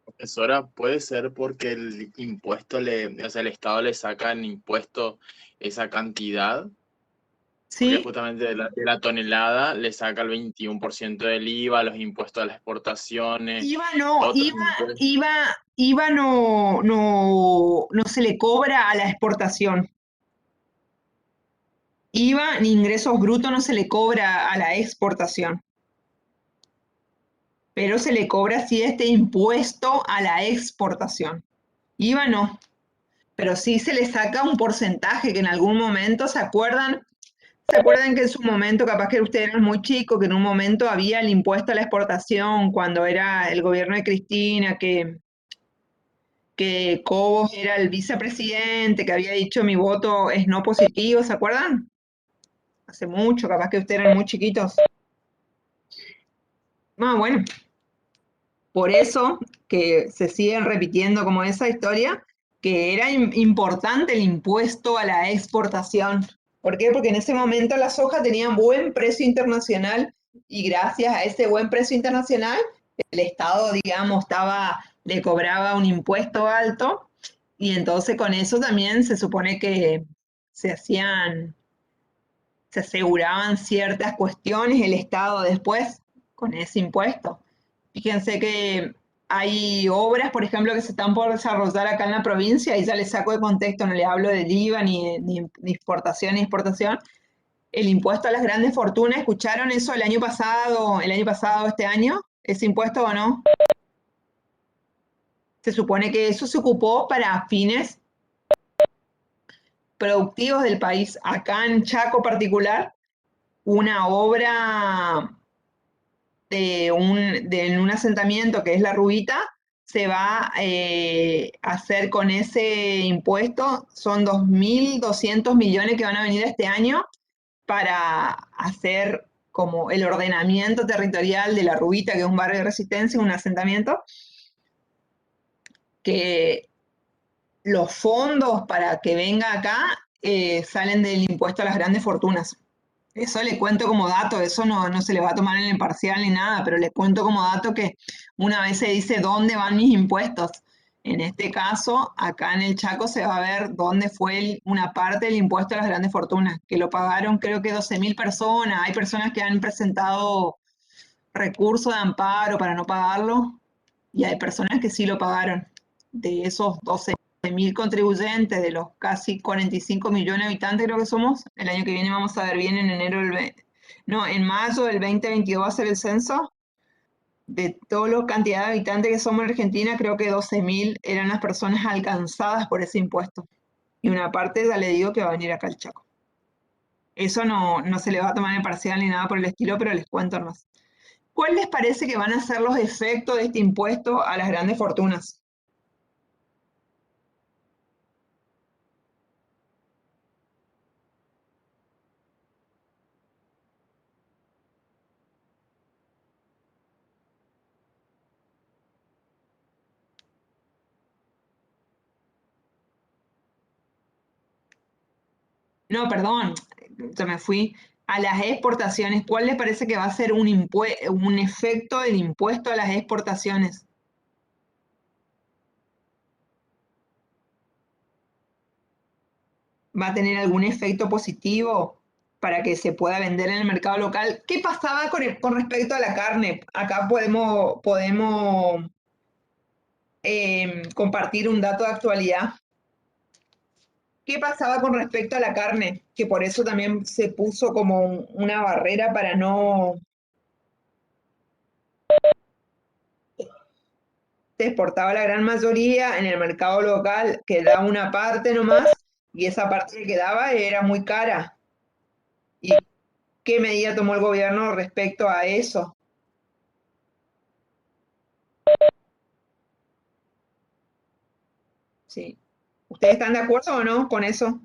Profesora, puede ser porque el impuesto o sea, el Estado le saca en impuesto esa cantidad, porque Sí, justamente de la tonelada le saca el 21% del IVA, los impuestos a las exportaciones, otros impuestos. IVA no se le cobra a la exportación. IVA ni ingresos brutos no se le cobra a la exportación. Pero se le cobra sí este impuesto a la exportación. IVA no, pero sí se le saca un porcentaje que en algún momento, ¿se acuerdan? ¿Se acuerdan que en su momento, capaz que ustedes eran muy chicos, que en un momento había el impuesto a la exportación cuando era el gobierno de Cristina, que Cobos era el vicepresidente, que había dicho mi voto es no positivo, ¿se acuerdan? Hace mucho, capaz que ustedes eran muy chiquitos. No, bueno, por eso que se siguen repitiendo como esa historia, que era importante el impuesto a la exportación. ¿Por qué? Porque en ese momento la soja tenía buen precio internacional y gracias a ese buen precio internacional, el Estado, digamos, le cobraba un impuesto alto y entonces con eso también se supone que se aseguraban ciertas cuestiones el Estado después con ese impuesto. Fíjense que hay obras, por ejemplo, que se están por desarrollar acá en la provincia, y ya les saco de contexto, no les hablo del IVA, ni importación ni exportación. El impuesto a las grandes fortunas, ¿escucharon eso el año pasado, este año? ¿Ese impuesto o no? Se supone que eso se ocupó para fines productivos del país. Acá en Chaco particular, una obra en un asentamiento que es La Rubita, se va a hacer con ese impuesto, son 2.200 millones que van a venir este año para hacer como el ordenamiento territorial de La Rubita, que es un barrio de Resistencia, un asentamiento, que los fondos para que venga acá salen del impuesto a las grandes fortunas. Eso le cuento como dato, eso no se le va a tomar en el parcial ni nada, pero le cuento como dato que una vez se dice dónde van mis impuestos. En este caso, acá en el Chaco se va a ver dónde fue una parte del impuesto a las grandes fortunas, que lo pagaron creo que 12.000 personas. Hay personas que han presentado recursos de amparo para no pagarlo, y hay personas que sí lo pagaron. De esos 12.000 contribuyentes, de los casi 45 millones de habitantes creo que somos, el año que viene vamos a ver bien en en mayo del 2022 va a ser el censo. De toda la cantidad de habitantes que somos en Argentina, creo que 12.000 eran las personas alcanzadas por ese impuesto. Y una parte ya le digo que va a venir acá al Chaco. Eso no se le va a tomar en parcial ni nada por el estilo, pero les cuento más. ¿Cuál les parece que van a ser los efectos de este impuesto a las grandes fortunas? No, perdón, ya me fui. A las exportaciones, ¿cuál les parece que va a ser un efecto del impuesto a las exportaciones? ¿Va a tener algún efecto positivo para que se pueda vender en el mercado local? ¿Qué pasaba con respecto a la carne? Acá podemos compartir un dato de actualidad. ¿Qué pasaba con respecto a la carne? Que por eso también se puso como una barrera para no... Se exportaba la gran mayoría, en el mercado local quedaba una parte nomás, y esa parte que quedaba era muy cara. ¿Y qué medida tomó el gobierno respecto a eso? Sí. ¿Ustedes están de acuerdo o no con eso?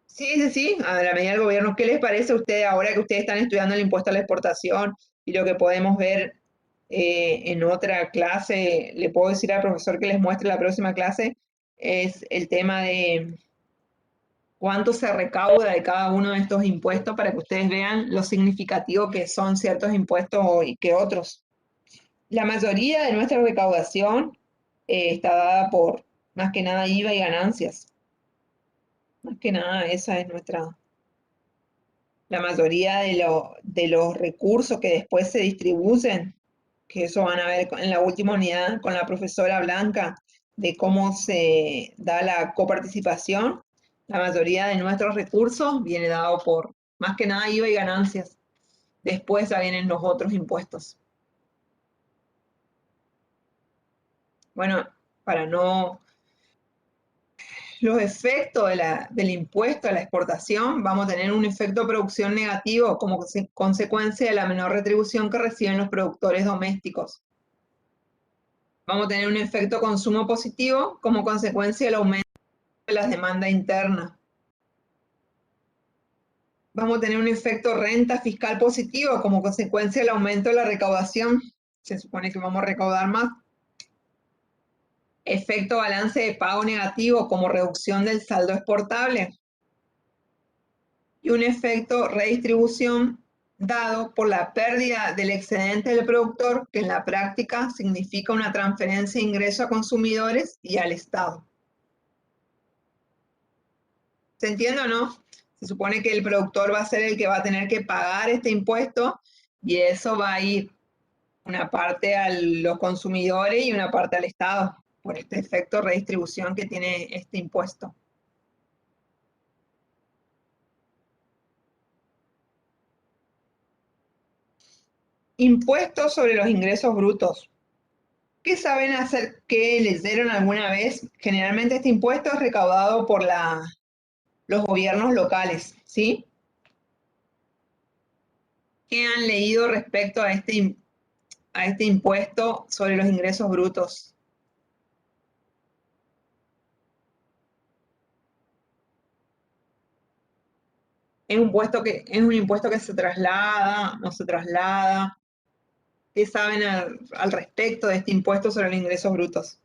Sí, a la medida del gobierno. ¿Qué les parece a ustedes ahora que ustedes están estudiando el impuesto a la exportación y lo que podemos ver en otra clase? Le puedo decir al profesor que les muestre la próxima clase, es el tema de cuánto se recauda de cada uno de estos impuestos, para que ustedes vean lo significativo que son ciertos impuestos y que otros. La mayoría de nuestra recaudación está dada por, más que nada, IVA y ganancias. Más que nada, esa es la mayoría de los recursos que después se distribuyen, que eso van a ver en la última unidad con la profesora Blanca, de cómo se da la coparticipación. La mayoría de nuestros recursos viene dado por, más que nada, IVA y ganancias. Después ya vienen los otros impuestos. Bueno, para no... Los efectos del impuesto a la exportación, vamos a tener un efecto de producción negativo como consecuencia de la menor retribución que reciben los productores domésticos. Vamos a tener un efecto consumo positivo como consecuencia del aumento de las demandas internas. Vamos a tener un efecto renta fiscal positivo como consecuencia del aumento de la recaudación. Se supone que vamos a recaudar más. Efecto balance de pago negativo como reducción del saldo exportable. Y un efecto redistribución dado por la pérdida del excedente del productor, que en la práctica significa una transferencia de ingreso a consumidores y al Estado. ¿Se entiende o no? Se supone que el productor va a ser el que va a tener que pagar este impuesto y eso va a ir una parte a los consumidores y una parte al Estado, por este efecto de redistribución que tiene este impuesto. Impuestos sobre los ingresos brutos. ¿Qué saben hacer? ¿Qué leyeron alguna vez? Generalmente este impuesto es recaudado por los gobiernos locales, ¿sí? ¿Qué han leído respecto a este impuesto sobre los ingresos brutos? Es un impuesto que se traslada, no se traslada. ¿Qué saben al respecto de este impuesto sobre los ingresos brutos?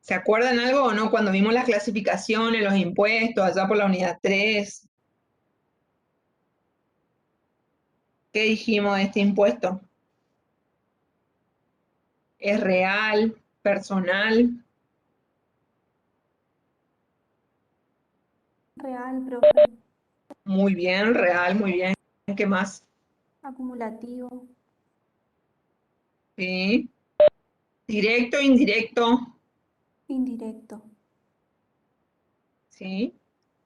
¿Se acuerdan algo o no cuando vimos las clasificaciones, los impuestos, allá por la unidad 3? ¿Qué dijimos de este impuesto? ¿Es real, personal? Real, profe. Muy bien, real, muy bien. ¿Qué más? Acumulativo. Sí. Directo, indirecto, Indirecto. ¿sí?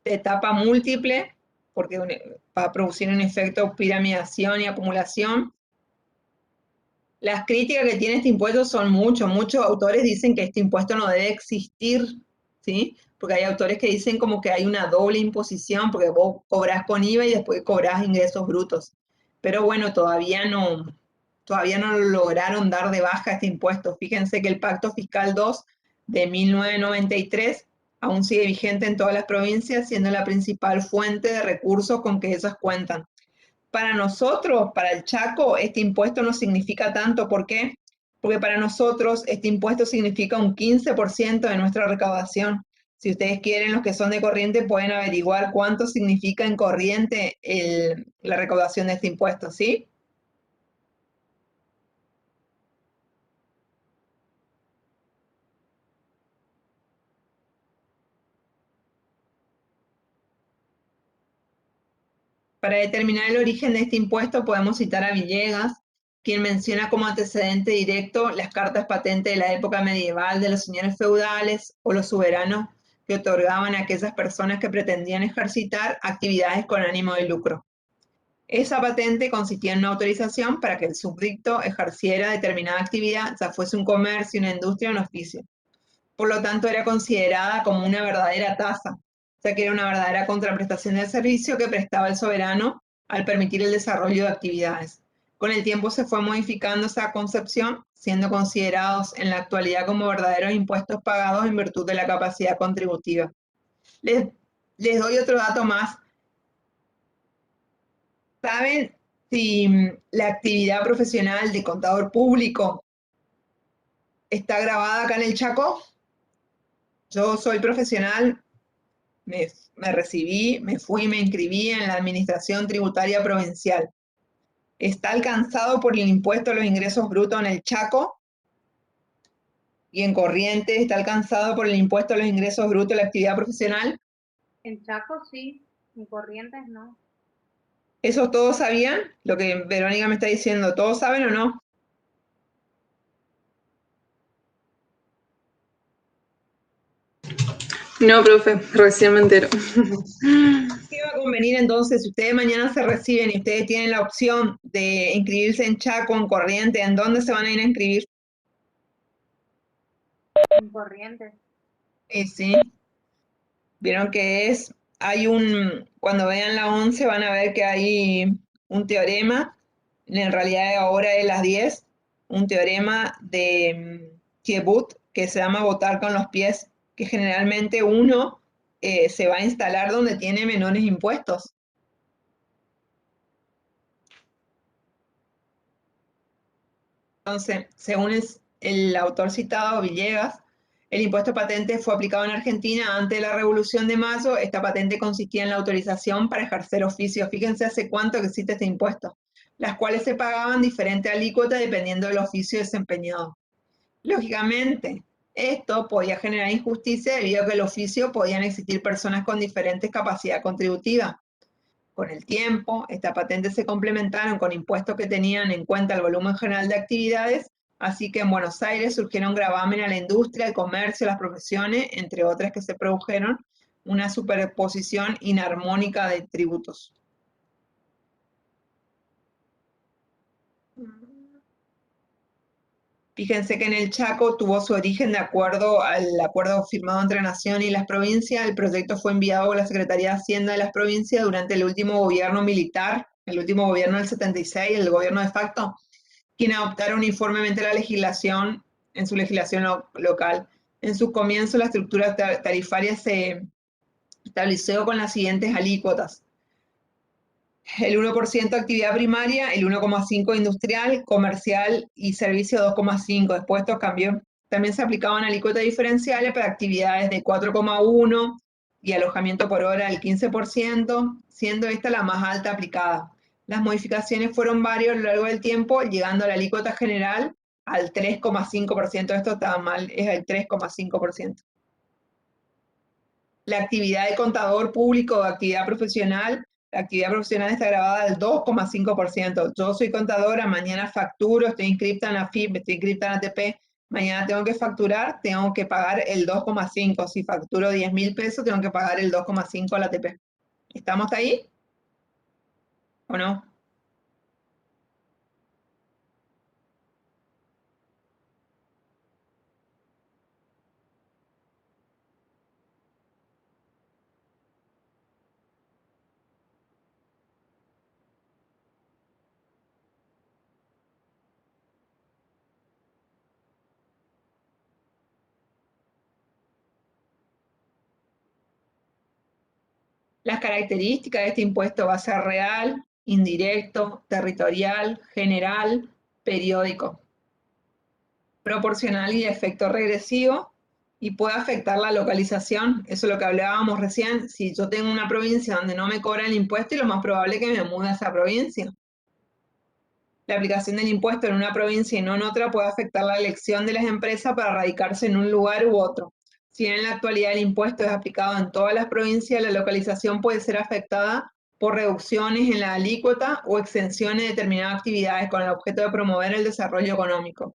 De etapa múltiple, porque va a producir un efecto piramidación y acumulación. Las críticas que tiene este impuesto son muchos autores dicen que este impuesto no debe existir, ¿sí? Porque hay autores que dicen como que hay una doble imposición, porque vos cobrás con IVA y después cobrás ingresos brutos. Pero bueno, todavía no lo lograron dar de baja este impuesto. Fíjense que el Pacto Fiscal 2 de 1993 aún sigue vigente en todas las provincias, siendo la principal fuente de recursos con que ellas cuentan. Para nosotros, para el Chaco, este impuesto no significa tanto. ¿Por qué? Porque para nosotros este impuesto significa un 15% de nuestra recaudación. Si ustedes quieren, los que son de Corriente pueden averiguar cuánto significa en Corriente la recaudación de este impuesto, ¿sí? Para determinar el origen de este impuesto podemos citar a Villegas, quien menciona como antecedente directo las cartas patentes de la época medieval de los señores feudales o los soberanos que otorgaban a aquellas personas que pretendían ejercitar actividades con ánimo de lucro. Esa patente consistía en una autorización para que el súbdito ejerciera determinada actividad, ya fuese un comercio, una industria o un oficio. Por lo tanto, era considerada como una verdadera tasa, ya que era una verdadera contraprestación del servicio que prestaba el soberano al permitir el desarrollo de actividades. Con el tiempo se fue modificando esa concepción, siendo considerados en la actualidad como verdaderos impuestos pagados en virtud de la capacidad contributiva. Les doy otro dato más. ¿Saben si la actividad profesional de contador público está grabada acá en el Chaco? Yo soy profesional, me recibí, me fui y me inscribí en la Administración Tributaria Provincial. ¿Está alcanzado por el impuesto a los ingresos brutos en el Chaco? Y en Corrientes, ¿está alcanzado por el impuesto a los ingresos brutos de la actividad profesional? En Chaco sí, en Corrientes no. ¿Eso todos sabían? Lo que Verónica me está diciendo, ¿todos saben o no? No, profe, recién me entero. ¿Qué va a convenir entonces si ustedes mañana se reciben y ustedes tienen la opción de inscribirse en Chaco, en Corrientes? ¿En dónde se van a ir a inscribir? En Corrientes. Sí. Vieron que cuando vean la 11 van a ver que hay un teorema, en realidad ahora es las 10, un teorema de Thibaut que se llama votar con los pies, que generalmente uno se va a instalar donde tiene menores impuestos. Entonces, según el autor citado, Villegas, el impuesto patente fue aplicado en Argentina antes de la Revolución de Mayo. Esta patente consistía en la autorización para ejercer oficios. Fíjense hace cuánto que existe este impuesto, las cuales se pagaban diferente alícuota dependiendo del oficio desempeñado. Lógicamente, esto podía generar injusticia debido a que en el oficio podían existir personas con diferentes capacidades contributivas. Con el tiempo, estas patentes se complementaron con impuestos que tenían en cuenta el volumen general de actividades, así que en Buenos Aires surgieron gravamen a la industria, el comercio, las profesiones, entre otras que se produjeron una superposición inarmónica de tributos. Fíjense que en el Chaco tuvo su origen de acuerdo al acuerdo firmado entre Nación y las provincias. El proyecto fue enviado a la Secretaría de Hacienda de las provincias durante el último gobierno militar, el último gobierno del 76, el gobierno de facto, quien adoptaron uniformemente la legislación en su legislación local. En sus comienzos, la estructura tarifaria se estableció con las siguientes alícuotas: el 1% actividad primaria, el 1,5% industrial, comercial y servicio 2,5%. Después esto cambió. También se aplicaban alícuotas diferenciales para actividades de 4,1% y alojamiento por hora del 15%, siendo esta la más alta aplicada. Las modificaciones fueron varias a lo largo del tiempo, llegando a la alícuota general al 3,5%. Esto estaba mal, es el 3,5%. La actividad de contador público o actividad profesional, la actividad profesional está grabada al 2,5%. Yo soy contadora, mañana facturo, estoy inscrita en AFIP, estoy inscrita en ATP, mañana tengo que facturar, tengo que pagar el 2,5%. Si facturo 10.000 pesos, tengo que pagar el 2,5% al ATP. ¿Estamos ahí? ¿O no? Las características de este impuesto va a ser real, indirecto, territorial, general, periódico, proporcional y de efecto regresivo, y puede afectar la localización. Eso es lo que hablábamos recién. Si yo tengo una provincia donde no me cobran el impuesto, es lo más probable es que me mude a esa provincia. La aplicación del impuesto en una provincia y no en otra puede afectar la elección de las empresas para radicarse en un lugar u otro. Si en la actualidad el impuesto es aplicado en todas las provincias, la localización puede ser afectada por reducciones en la alícuota o exenciones de determinadas actividades con el objeto de promover el desarrollo económico.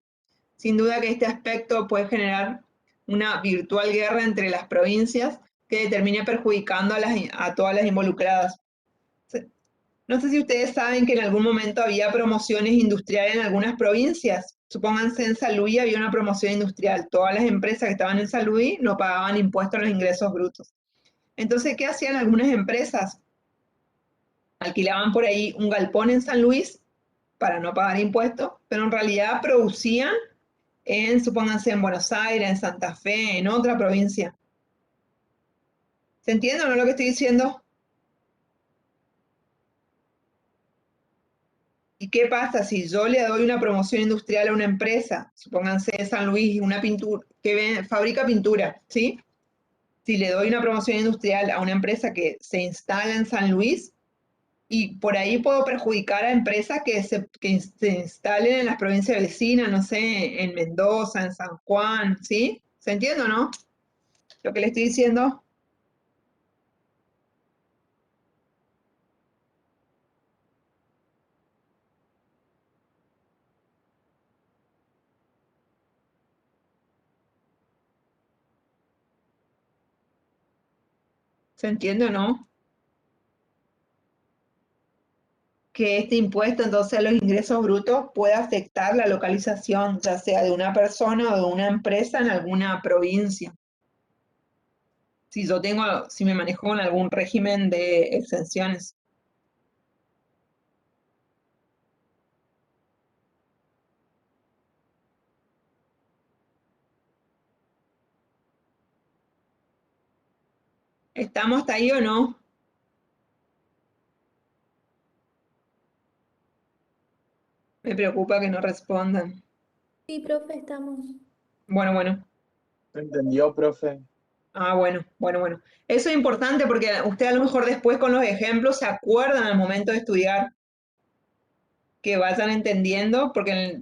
Sin duda que este aspecto puede generar una virtual guerra entre las provincias que termine perjudicando a todas las involucradas. No sé si ustedes saben que en algún momento había promociones industriales en algunas provincias. Supónganse en San Luis había una promoción industrial. Todas las empresas que estaban en San Luis no pagaban impuestos a los ingresos brutos. Entonces, ¿qué hacían algunas empresas? Alquilaban por ahí un galpón en San Luis para no pagar impuestos, pero en realidad producían supónganse, en Buenos Aires, en Santa Fe, en otra provincia. ¿Se entiende o no lo que estoy diciendo? ¿Y qué pasa si yo le doy una promoción industrial a una empresa? Supónganse San Luis, una pintura, fabrica pintura, ¿sí? Si le doy una promoción industrial a una empresa que se instala en San Luis, y por ahí puedo perjudicar a empresas que se instalen en las provincias vecinas, no sé, en Mendoza, en San Juan, ¿sí? ¿Se entiende o no? Lo que le estoy diciendo. ¿Se entiende o no? Que este impuesto entonces a los ingresos brutos puede afectar la localización, ya sea de una persona o de una empresa en alguna provincia. Si me manejo con algún régimen de exenciones. ¿Estamos hasta ahí o no? Me preocupa que no respondan. Sí, profe, estamos. Bueno. ¿Entendió, profe? Ah, bueno. Eso es importante porque usted a lo mejor después con los ejemplos se acuerdan al momento de estudiar, que vayan entendiendo, porque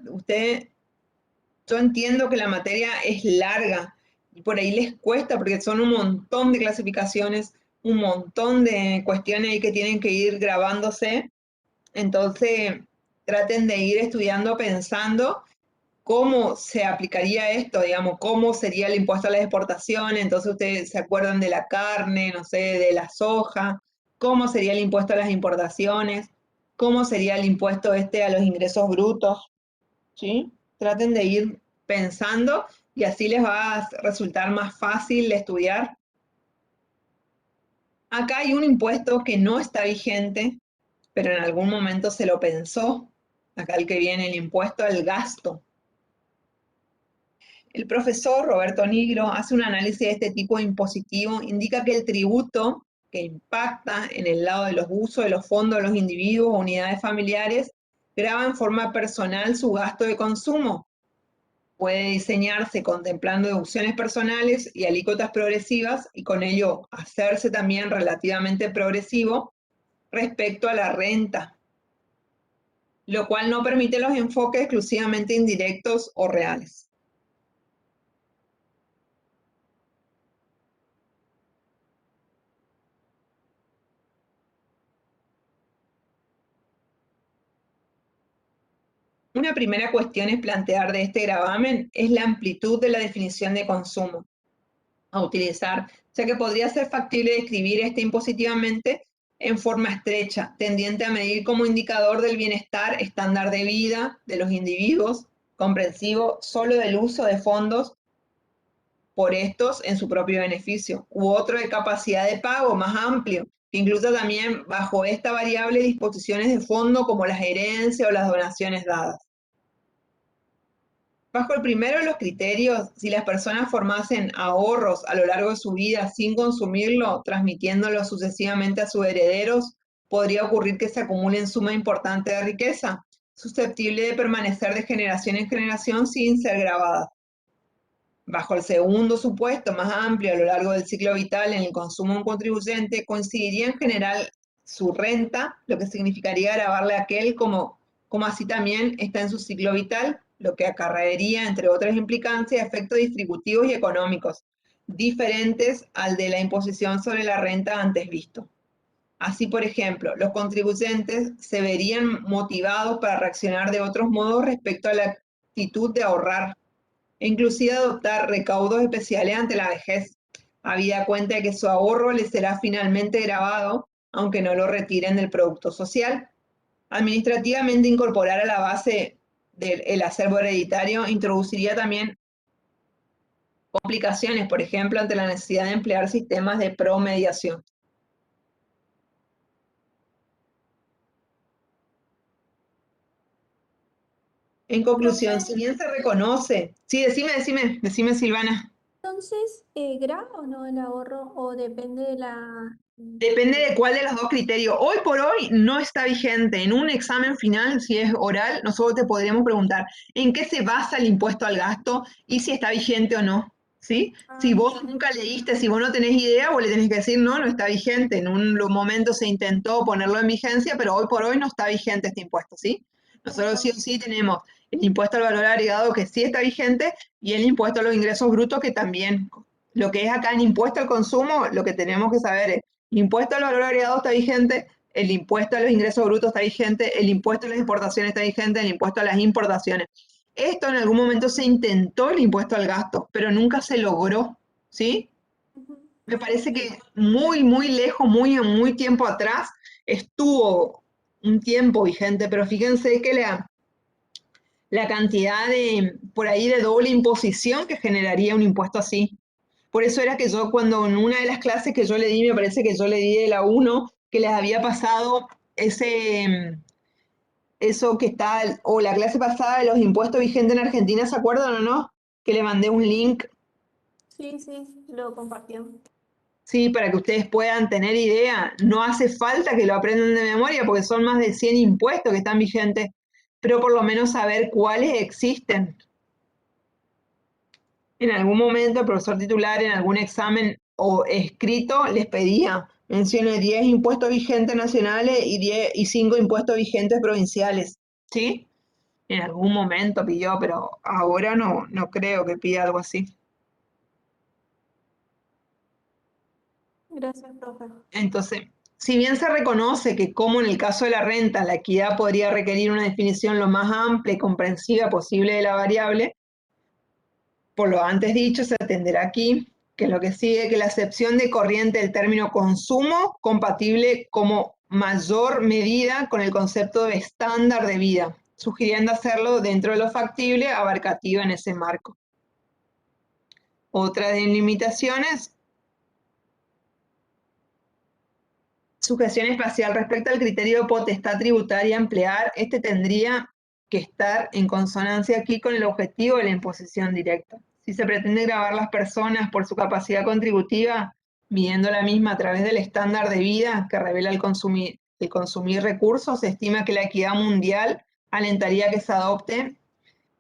yo entiendo que la materia es larga y por ahí les cuesta porque son un montón de clasificaciones, un montón de cuestiones ahí que tienen que ir grabándose. Entonces, traten de ir estudiando pensando cómo se aplicaría esto, digamos, cómo sería el impuesto a las exportaciones. Entonces, ustedes se acuerdan de la carne, no sé, de la soja, cómo sería el impuesto a las importaciones, cómo sería el impuesto a los ingresos brutos, ¿sí? Traten de ir pensando y así les va a resultar más fácil estudiar. Acá hay un impuesto que no está vigente, pero en algún momento se lo pensó. Acá el que viene, el impuesto al gasto. El profesor Roberto Nigro hace un análisis de este tipo de impositivo, indica que el tributo que impacta en el lado de los usos de los fondos de los individuos o unidades familiares grava en forma personal su gasto de consumo. Puede diseñarse contemplando deducciones personales y alícuotas progresivas y con ello hacerse también relativamente progresivo respecto a la renta, lo cual no permite los enfoques exclusivamente indirectos o reales. Una primera cuestión es plantear de este gravamen es la amplitud de la definición de consumo a utilizar, ya que podría ser factible describir este impositivamente en forma estrecha, tendiente a medir como indicador del bienestar estándar de vida de los individuos, comprensivo solo del uso de fondos por estos en su propio beneficio, u otro de capacidad de pago más amplio, que incluya también bajo esta variable disposiciones de fondo como las herencias o las donaciones dadas. Bajo el primero de los criterios, si las personas formasen ahorros a lo largo de su vida sin consumirlo, transmitiéndolo sucesivamente a sus herederos, podría ocurrir que se acumulen suma importante de riqueza, susceptible de permanecer de generación en generación sin ser grabada. Bajo el segundo supuesto, más amplio a lo largo del ciclo vital en el consumo de un contribuyente, coincidiría en general su renta, lo que significaría grabarle a aquel como así también está en su ciclo vital, lo que acarrearía, entre otras implicancias, efectos distributivos y económicos, diferentes al de la imposición sobre la renta antes visto. Así, por ejemplo, los contribuyentes se verían motivados para reaccionar de otros modos respecto a la actitud de ahorrar, e inclusive adoptar recaudos especiales ante la vejez, habida cuenta de que su ahorro les será finalmente grabado, aunque no lo retiren del producto social. Administrativamente incorporar a la base del acervo hereditario introduciría también complicaciones, por ejemplo, ante la necesidad de emplear sistemas de promediación. En conclusión, Profe, si bien se reconoce, sí, decime Silvana. entonces, ¿graba o no el ahorro o depende de la... Depende de cuál de los dos criterios. Hoy por hoy no está vigente. En un examen final, si es oral, nosotros te podríamos preguntar en qué se basa el impuesto al gasto y si está vigente o no. ¿Sí? Si vos bien. nunca leíste, si vos no tenés idea, vos le tenés que decir no, no está vigente. En un momento se intentó ponerlo en vigencia, pero hoy por hoy no está vigente este impuesto, ¿sí? Nosotros sí o sí tenemos el impuesto al valor agregado que sí está vigente y el impuesto a los ingresos brutos que también. Lo que es acá en impuesto al consumo, lo que tenemos que saber es el impuesto al valor agregado está vigente, el impuesto a los ingresos brutos está vigente, el impuesto a las exportaciones está vigente, el impuesto a las importaciones. Esto en algún momento se intentó el impuesto al gasto, pero nunca se logró, ¿sí? Me parece que muy lejos, muy tiempo atrás, estuvo un tiempo vigente, pero fíjense que la cantidad de, por ahí, de doble imposición que generaría un impuesto así. Por eso era que yo cuando en una de las clases que yo le di, me parece que yo le di de la 1, que les había pasado eso que está, o la clase pasada de los impuestos vigentes en Argentina, ¿se acuerdan o no? Que le mandé un link. Sí, lo compartió. ¿sí? Para que ustedes puedan tener idea. No hace falta que lo aprendan de memoria porque son más de 100 impuestos que están vigentes, pero por lo menos saber cuáles existen. En algún momento el profesor titular en algún examen o escrito les pedía, mencione 10 impuestos vigentes nacionales y 5 impuestos vigentes provinciales, ¿sí? En algún momento pidió, pero ahora no creo que pida algo así. Gracias, profe. Entonces, si bien se reconoce que como en el caso de la renta, la equidad podría requerir una definición lo más amplia y comprensiva posible de la variable, por lo antes dicho, se atenderá aquí que lo que sigue que la acepción de corriente del término consumo compatible como mayor medida con el concepto de estándar de vida, sugiriendo hacerlo dentro de lo factible, abarcativo en ese marco. Otra de limitaciones, sujeción espacial respecto al criterio de potestad tributaria a emplear, este tendría que estar en consonancia aquí con el objetivo de la imposición directa. Si se pretende gravar las personas por su capacidad contributiva, midiendo la misma a través del estándar de vida que revela el consumir recursos, se estima que la equidad mundial alentaría que se adopte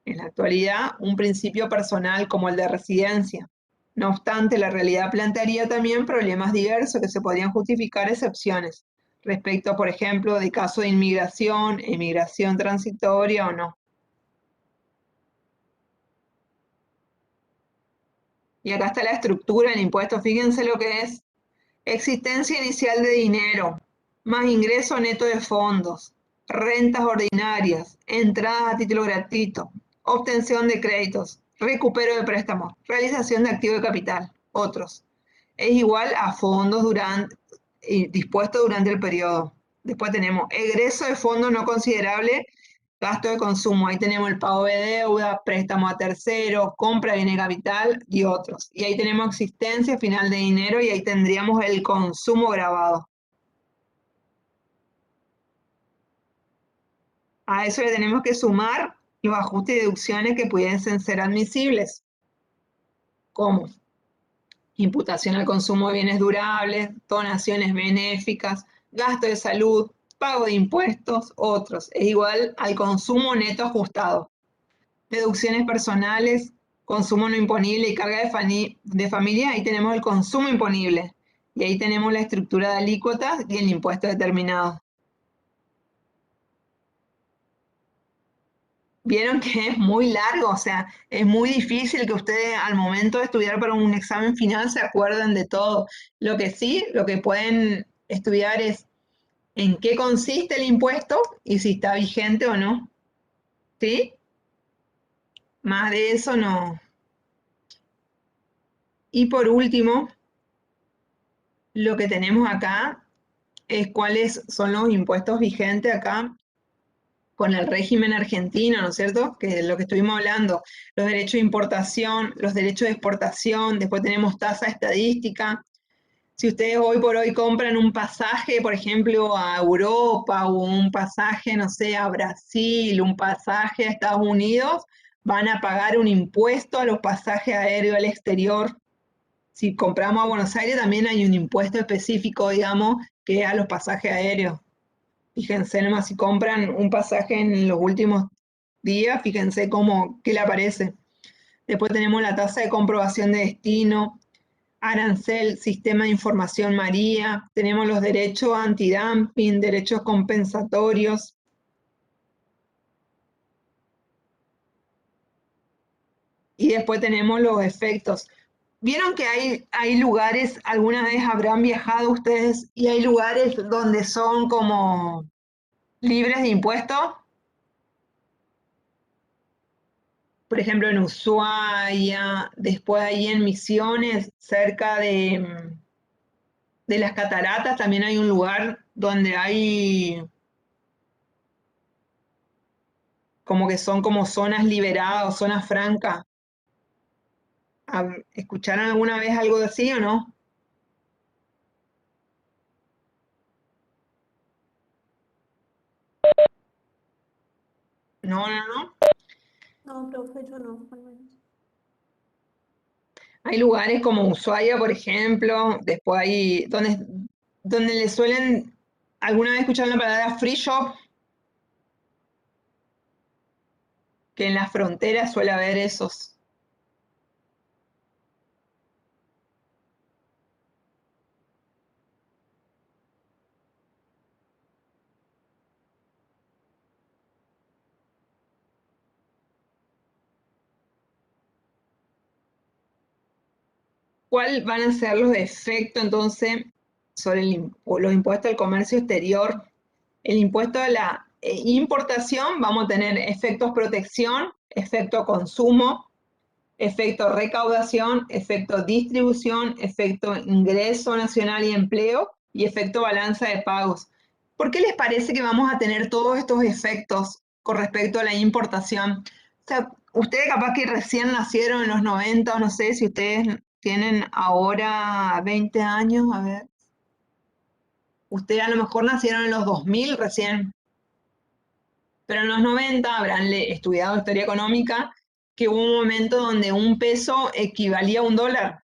en la actualidad un principio personal como el de residencia. No obstante, la realidad plantearía también problemas diversos que se podrían justificar excepciones respecto, por ejemplo, de caso de inmigración, emigración transitoria o no. Y acá está la estructura del impuesto. Fíjense lo que es existencia inicial de dinero, más ingreso neto de fondos, rentas ordinarias, entradas a título gratuito, obtención de créditos, recupero de préstamos, realización de activo de capital, otros. Es igual a fondos dispuestos durante el periodo. Después tenemos egreso de fondos no considerable, gasto de consumo. Ahí tenemos el pago de deuda, préstamo a terceros, compra de bienes de capital y otros. Y ahí tenemos existencia final de dinero y ahí tendríamos el consumo grabado. A eso le tenemos que sumar los ajustes y deducciones que pudiesen ser admisibles, como imputación al consumo de bienes durables, donaciones benéficas, gasto de salud, pago de impuestos, otros. Es igual al consumo neto ajustado. Deducciones personales, consumo no imponible y carga de familia, ahí tenemos el consumo imponible. Y ahí tenemos la estructura de alícuotas y el impuesto determinado. Vieron que es muy largo, o sea, es muy difícil que ustedes al momento de estudiar para un examen final se acuerden de todo. Lo que sí, lo que pueden estudiar es en qué consiste el impuesto y si está vigente o no. ¿Sí? Más de eso no. Y por último, lo que tenemos acá es cuáles son los impuestos vigentes acá con el régimen argentino, ¿no es cierto? Que es lo que estuvimos hablando, los derechos de importación, los derechos de exportación, después tenemos tasa estadística. Si ustedes hoy por hoy compran un pasaje, por ejemplo, a Europa o un pasaje, no sé, a Brasil, un pasaje a Estados Unidos, van a pagar un impuesto a los pasajes aéreos al exterior. Si compramos a Buenos Aires, también hay un impuesto específico, digamos, que es a los pasajes aéreos. Fíjense nomás, si compran un pasaje en los últimos días, fíjense qué le aparece. Después tenemos la tasa de comprobación de destino, arancel, sistema de información María, tenemos los derechos antidumping, derechos compensatorios. Y después tenemos los efectos. ¿Vieron que hay lugares, alguna vez habrán viajado ustedes, y hay lugares donde son como libres de impuestos? Por ejemplo, en Ushuaia, después ahí en Misiones, cerca de las cataratas, también hay un lugar donde hay como que son como zonas liberadas, zonas francas. ¿Escucharon alguna vez algo así o no? No. No, profe, yo no, al menos. Hay lugares como Ushuaia, por ejemplo, después hay donde le suelen, ¿alguna vez escucharon la palabra free shop? Que en las fronteras suele haber esos. ¿Cuáles van a ser los efectos entonces sobre los impuestos al comercio exterior? El impuesto a la importación, vamos a tener efectos protección, efecto consumo, efecto recaudación, efecto distribución, efecto ingreso nacional y empleo y efecto balanza de pagos. ¿Por qué les parece que vamos a tener todos estos efectos con respecto a la importación? O sea, ustedes capaz que recién nacieron en los 90, o no sé si ustedes tienen ahora 20 años, a ver. Ustedes a lo mejor nacieron en los 2000 recién, pero en los 90 habrán estudiado historia económica, que hubo un momento donde un peso equivalía a un dólar.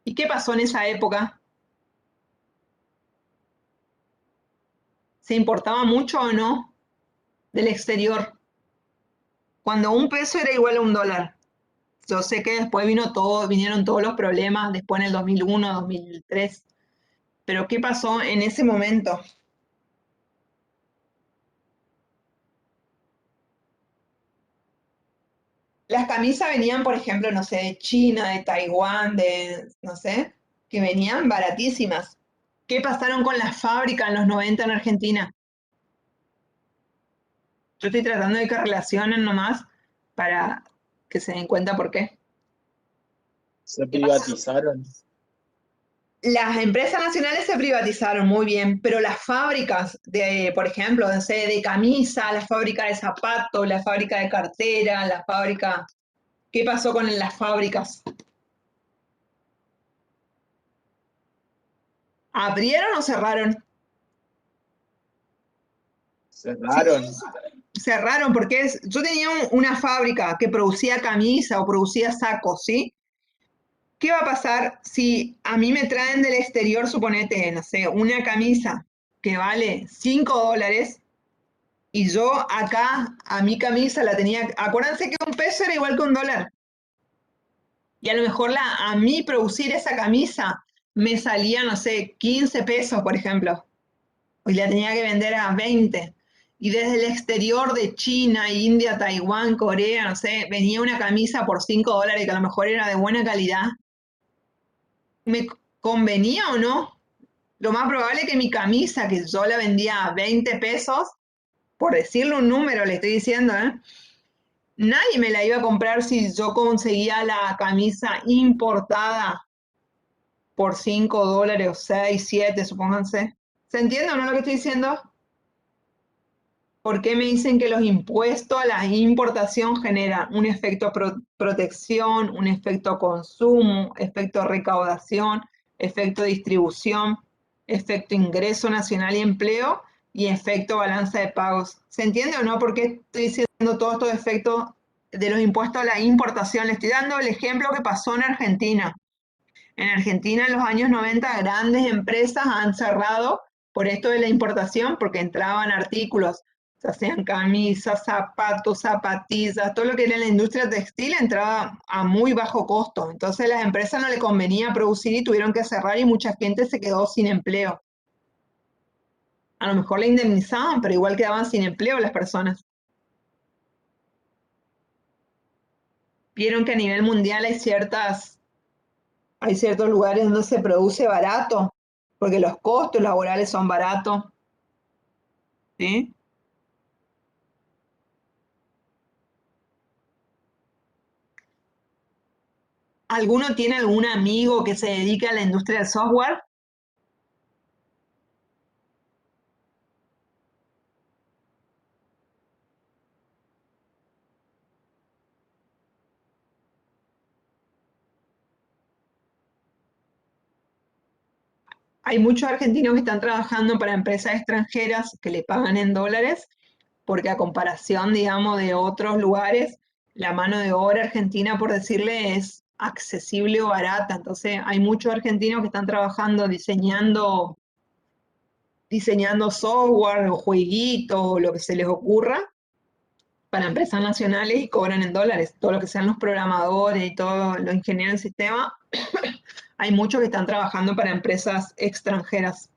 ¿Y qué pasó en esa época? ¿Se importaba mucho o no del exterior? Cuando un peso era igual a un dólar. Yo sé que después vinieron todos los problemas, después en el 2001, 2003. Pero ¿qué pasó en ese momento? Las camisas venían, por ejemplo, no sé, de China, de Taiwán, no sé, que venían baratísimas. ¿Qué pasaron con las fábricas en los 90 en Argentina? Yo estoy tratando de que relacionen nomás para que se den cuenta por qué. Se ¿Qué pasa? privatizaron. Las empresas nacionales se privatizaron muy bien, pero las fábricas de, por ejemplo, de camisa, la fábrica de zapatos, la fábrica de cartera, la fábrica... ¿Qué pasó con las fábricas? ¿Abrieron o cerraron? Cerraron. Cerraron porque yo tenía una fábrica que producía camisa o producía sacos, ¿sí? ¿Qué va a pasar si a mí me traen del exterior, suponete, no sé, una camisa que vale $5 y yo acá a mi camisa la tenía, acuérdense que un peso era igual que un dólar. Y a lo mejor a mí producir esa camisa me salía, no sé, 15 pesos, por ejemplo. Y la tenía que vender a 20. Y desde el exterior de China, India, Taiwán, Corea, no sé, venía una camisa por $5 que a lo mejor era de buena calidad. ¿Me convenía o no? Lo más probable es que mi camisa, que yo la vendía a 20 pesos, por decirle un número, le estoy diciendo, nadie me la iba a comprar si yo conseguía la camisa importada por $5 o 6, 7, supónganse. ¿Se entiende o no lo que estoy diciendo? ¿Por qué me dicen que los impuestos a la importación generan un efecto protección, un efecto consumo, efecto recaudación, efecto distribución, efecto ingreso nacional y empleo y efecto balanza de pagos? ¿Se entiende o no por qué estoy diciendo todos estos efectos de los impuestos a la importación? Le estoy dando el ejemplo que pasó en Argentina. En Argentina en los años 90 grandes empresas han cerrado por esto de la importación porque entraban artículos, se hacían camisas, zapatos, zapatillas, todo lo que era la industria textil entraba a muy bajo costo. Entonces a las empresas no les convenía producir y tuvieron que cerrar y mucha gente se quedó sin empleo. A lo mejor le indemnizaban, pero igual quedaban sin empleo las personas. Vieron que a nivel mundial hay ciertos lugares donde se produce barato, porque los costos laborales son baratos, ¿sí? ¿Alguno tiene algún amigo que se dedique a la industria del software? Hay muchos argentinos que están trabajando para empresas extranjeras que le pagan en dólares, porque a comparación, digamos, de otros lugares, la mano de obra argentina, por decirle, es accesible o barata. Entonces hay muchos argentinos que están trabajando diseñando software o jueguitos o lo que se les ocurra para empresas nacionales y cobran en dólares. Todo lo que sean los programadores y todos los ingenieros en sistema, hay muchos que están trabajando para empresas extranjeras.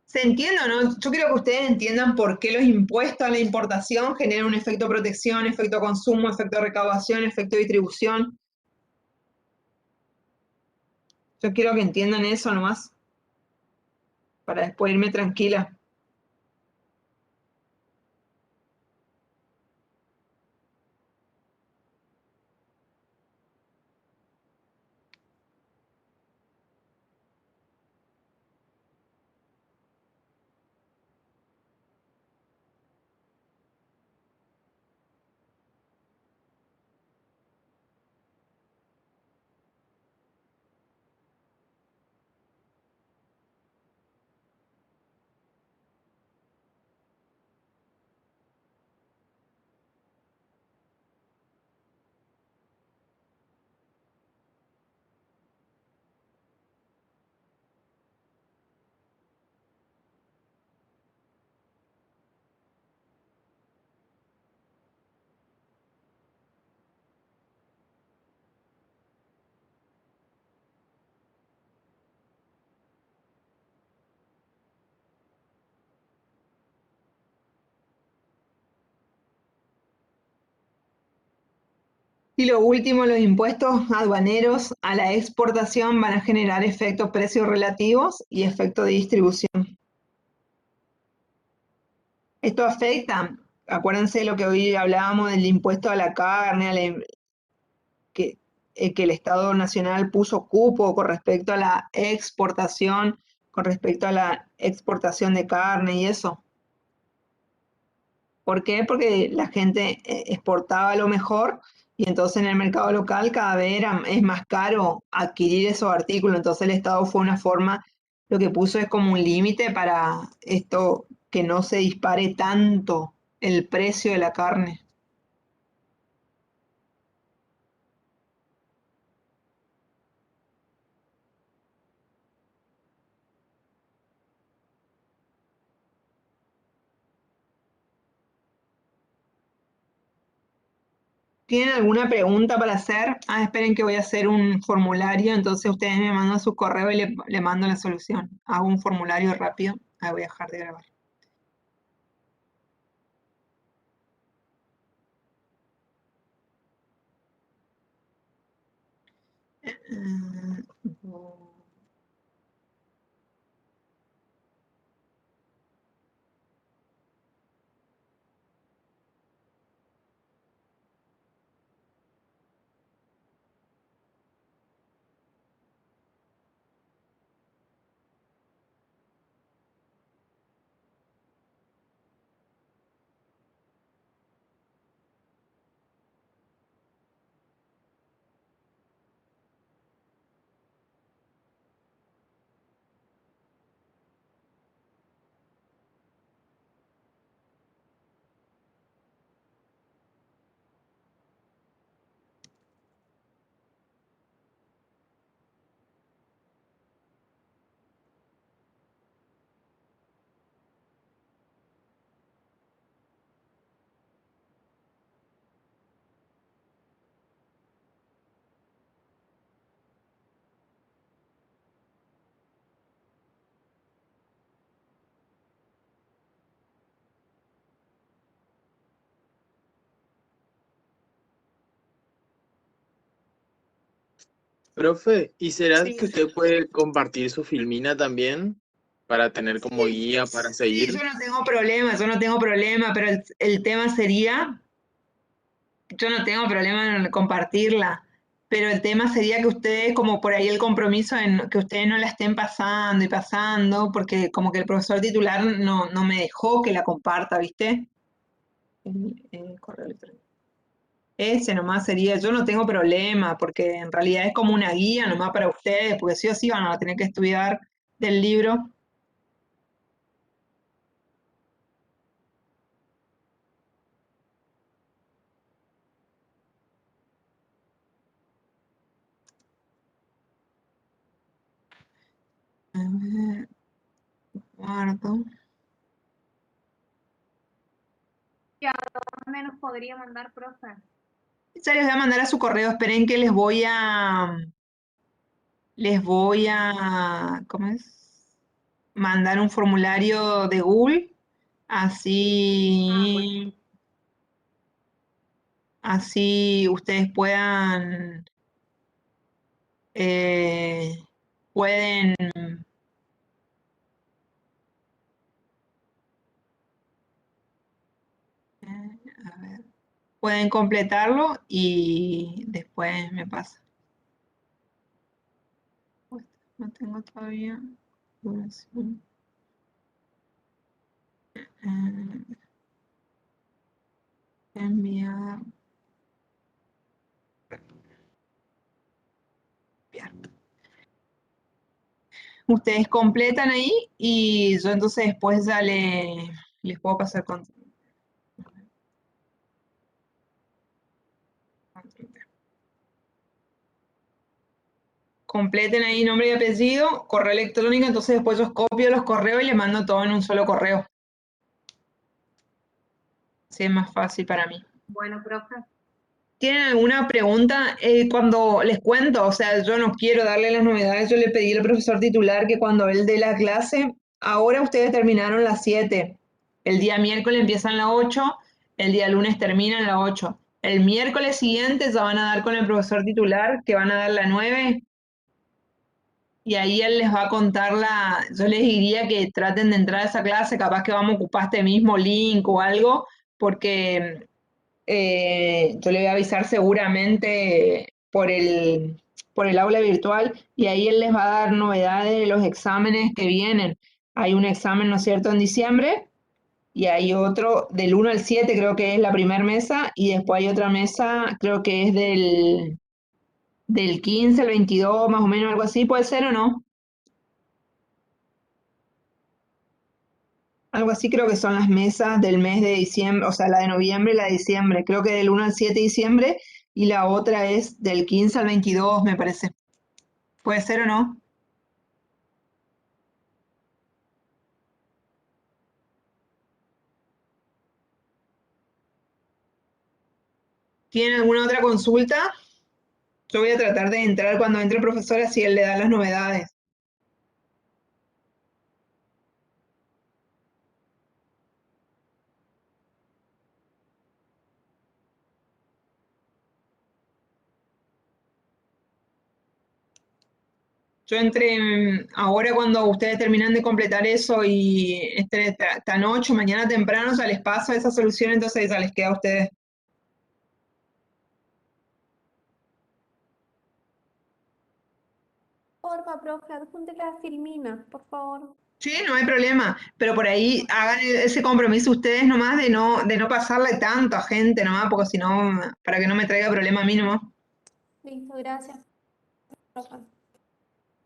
¿Se entiende o no? Yo quiero que ustedes entiendan por qué los impuestos a la importación generan un efecto protección, efecto consumo, efecto recaudación, efecto distribución. Yo quiero que entiendan eso nomás, para después irme tranquila. Y lo último, los impuestos aduaneros a la exportación van a generar efectos precios relativos y efectos de distribución. Esto afecta, acuérdense de lo que hoy hablábamos del impuesto a la carne, que el Estado Nacional puso cupo con respecto a la exportación, con respecto a la exportación de carne y eso. ¿Por qué? Porque la gente exportaba lo mejor y entonces en el mercado local cada vez es más caro adquirir esos artículos. Entonces el Estado fue una forma, lo que puso es como un límite para esto, que no se dispare tanto el precio de la carne. ¿Tienen alguna pregunta para hacer? Esperen que voy a hacer un formulario, entonces ustedes me mandan su correo y le mando la solución. Hago un formulario rápido. Voy a dejar de grabar. Profe, ¿y será Sí, que usted puede compartir su filmina también para tener como guía para sí, seguir? yo no tengo problema, pero el tema sería, yo no tengo problema en compartirla, pero el tema sería que ustedes, como por ahí el compromiso en que ustedes no la estén pasando y pasando, porque como que el profesor titular no me dejó que la comparta, ¿viste? El correo electrónico. Ese nomás sería, yo no tengo problema, porque en realidad es como una guía nomás para ustedes, porque sí o sí van a tener que estudiar del libro. Guardo. ¿Y a dónde nos podría mandar, profe? Ya les voy a mandar a su correo. Esperen que ¿cómo es? Mandar un formulario de Google. Así, así ustedes pueden a ver, pueden completarlo y después me pasa. No tengo todavía duración. Enviar. Enviar. Ustedes completan ahí y yo entonces después ya les puedo pasar con. Completen ahí nombre y apellido, correo electrónico, entonces después yo copio los correos y les mando todo en un solo correo. Así es más fácil para mí. Bueno, profe. ¿Tienen alguna pregunta? Cuando les cuento, o sea, yo no quiero darle las novedades, yo le pedí al profesor titular que cuando él dé la clase, ahora ustedes terminaron las 7, el día miércoles empiezan las 8, el día lunes terminan las 8. El miércoles siguiente ya van a dar con el profesor titular, que van a dar la 9, y ahí él les va a contar yo les diría que traten de entrar a esa clase, capaz que vamos a ocupar este mismo link o algo, porque yo le voy a avisar seguramente por el aula virtual y ahí él les va a dar novedades de los exámenes que vienen. Hay un examen, ¿no es cierto?, en diciembre y hay otro del 1 al 7, creo que es la primera mesa, y después hay otra mesa, creo que es del 15 al 22, más o menos, algo así, ¿puede ser o no? Algo así creo que son las mesas del mes de diciembre, o sea, la de noviembre y la de diciembre. Creo que del 1 al 7 de diciembre y la otra es del 15 al 22, me parece. ¿Puede ser o no? ¿Tienen alguna otra consulta? Yo voy a tratar de entrar cuando entre el profesor, así él le da las novedades. Yo entré ahora cuando ustedes terminan de completar eso y esta noche, mañana temprano, ya les paso esa solución, entonces ya les queda a ustedes. Porfa, profe, adjunte la filmina, por favor. Sí, no hay problema, pero por ahí hagan ese compromiso ustedes nomás de no pasarle tanto a gente nomás, porque si no, para que no me traiga problema a mí nomás. Listo, gracias, profe.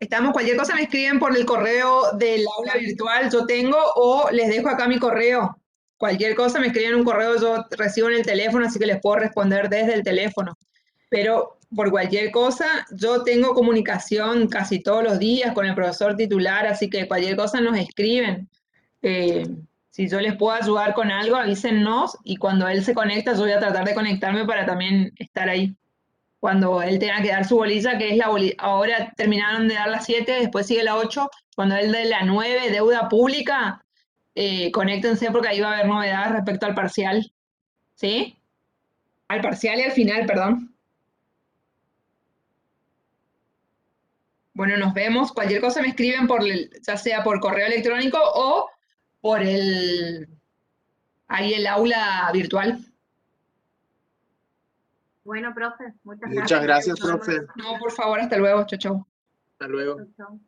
Estamos, cualquier cosa me escriben por el correo del aula virtual, yo tengo, o les dejo acá mi correo. Cualquier cosa me escriben un correo, yo recibo en el teléfono, así que les puedo responder desde el teléfono. Pero por cualquier cosa, yo tengo comunicación casi todos los días con el profesor titular, así que cualquier cosa nos escriben. Si yo les puedo ayudar con algo, avísennos y cuando él se conecta, yo voy a tratar de conectarme para también estar ahí. Cuando él tenga que dar su bolilla, que es la bolilla, ahora terminaron de dar las 7, después sigue la 8, cuando él dé la 9, deuda pública, conéctense porque ahí va a haber novedades respecto al parcial. ¿Sí? Al parcial y al final, perdón. Bueno, nos vemos. Cualquier cosa me escriben ya sea por correo electrónico o por ahí el aula virtual. Bueno, profe, muchas Muchas gracias. gracias, profe. No, por favor, hasta luego. Chau, chau. Hasta luego. Chau, chau.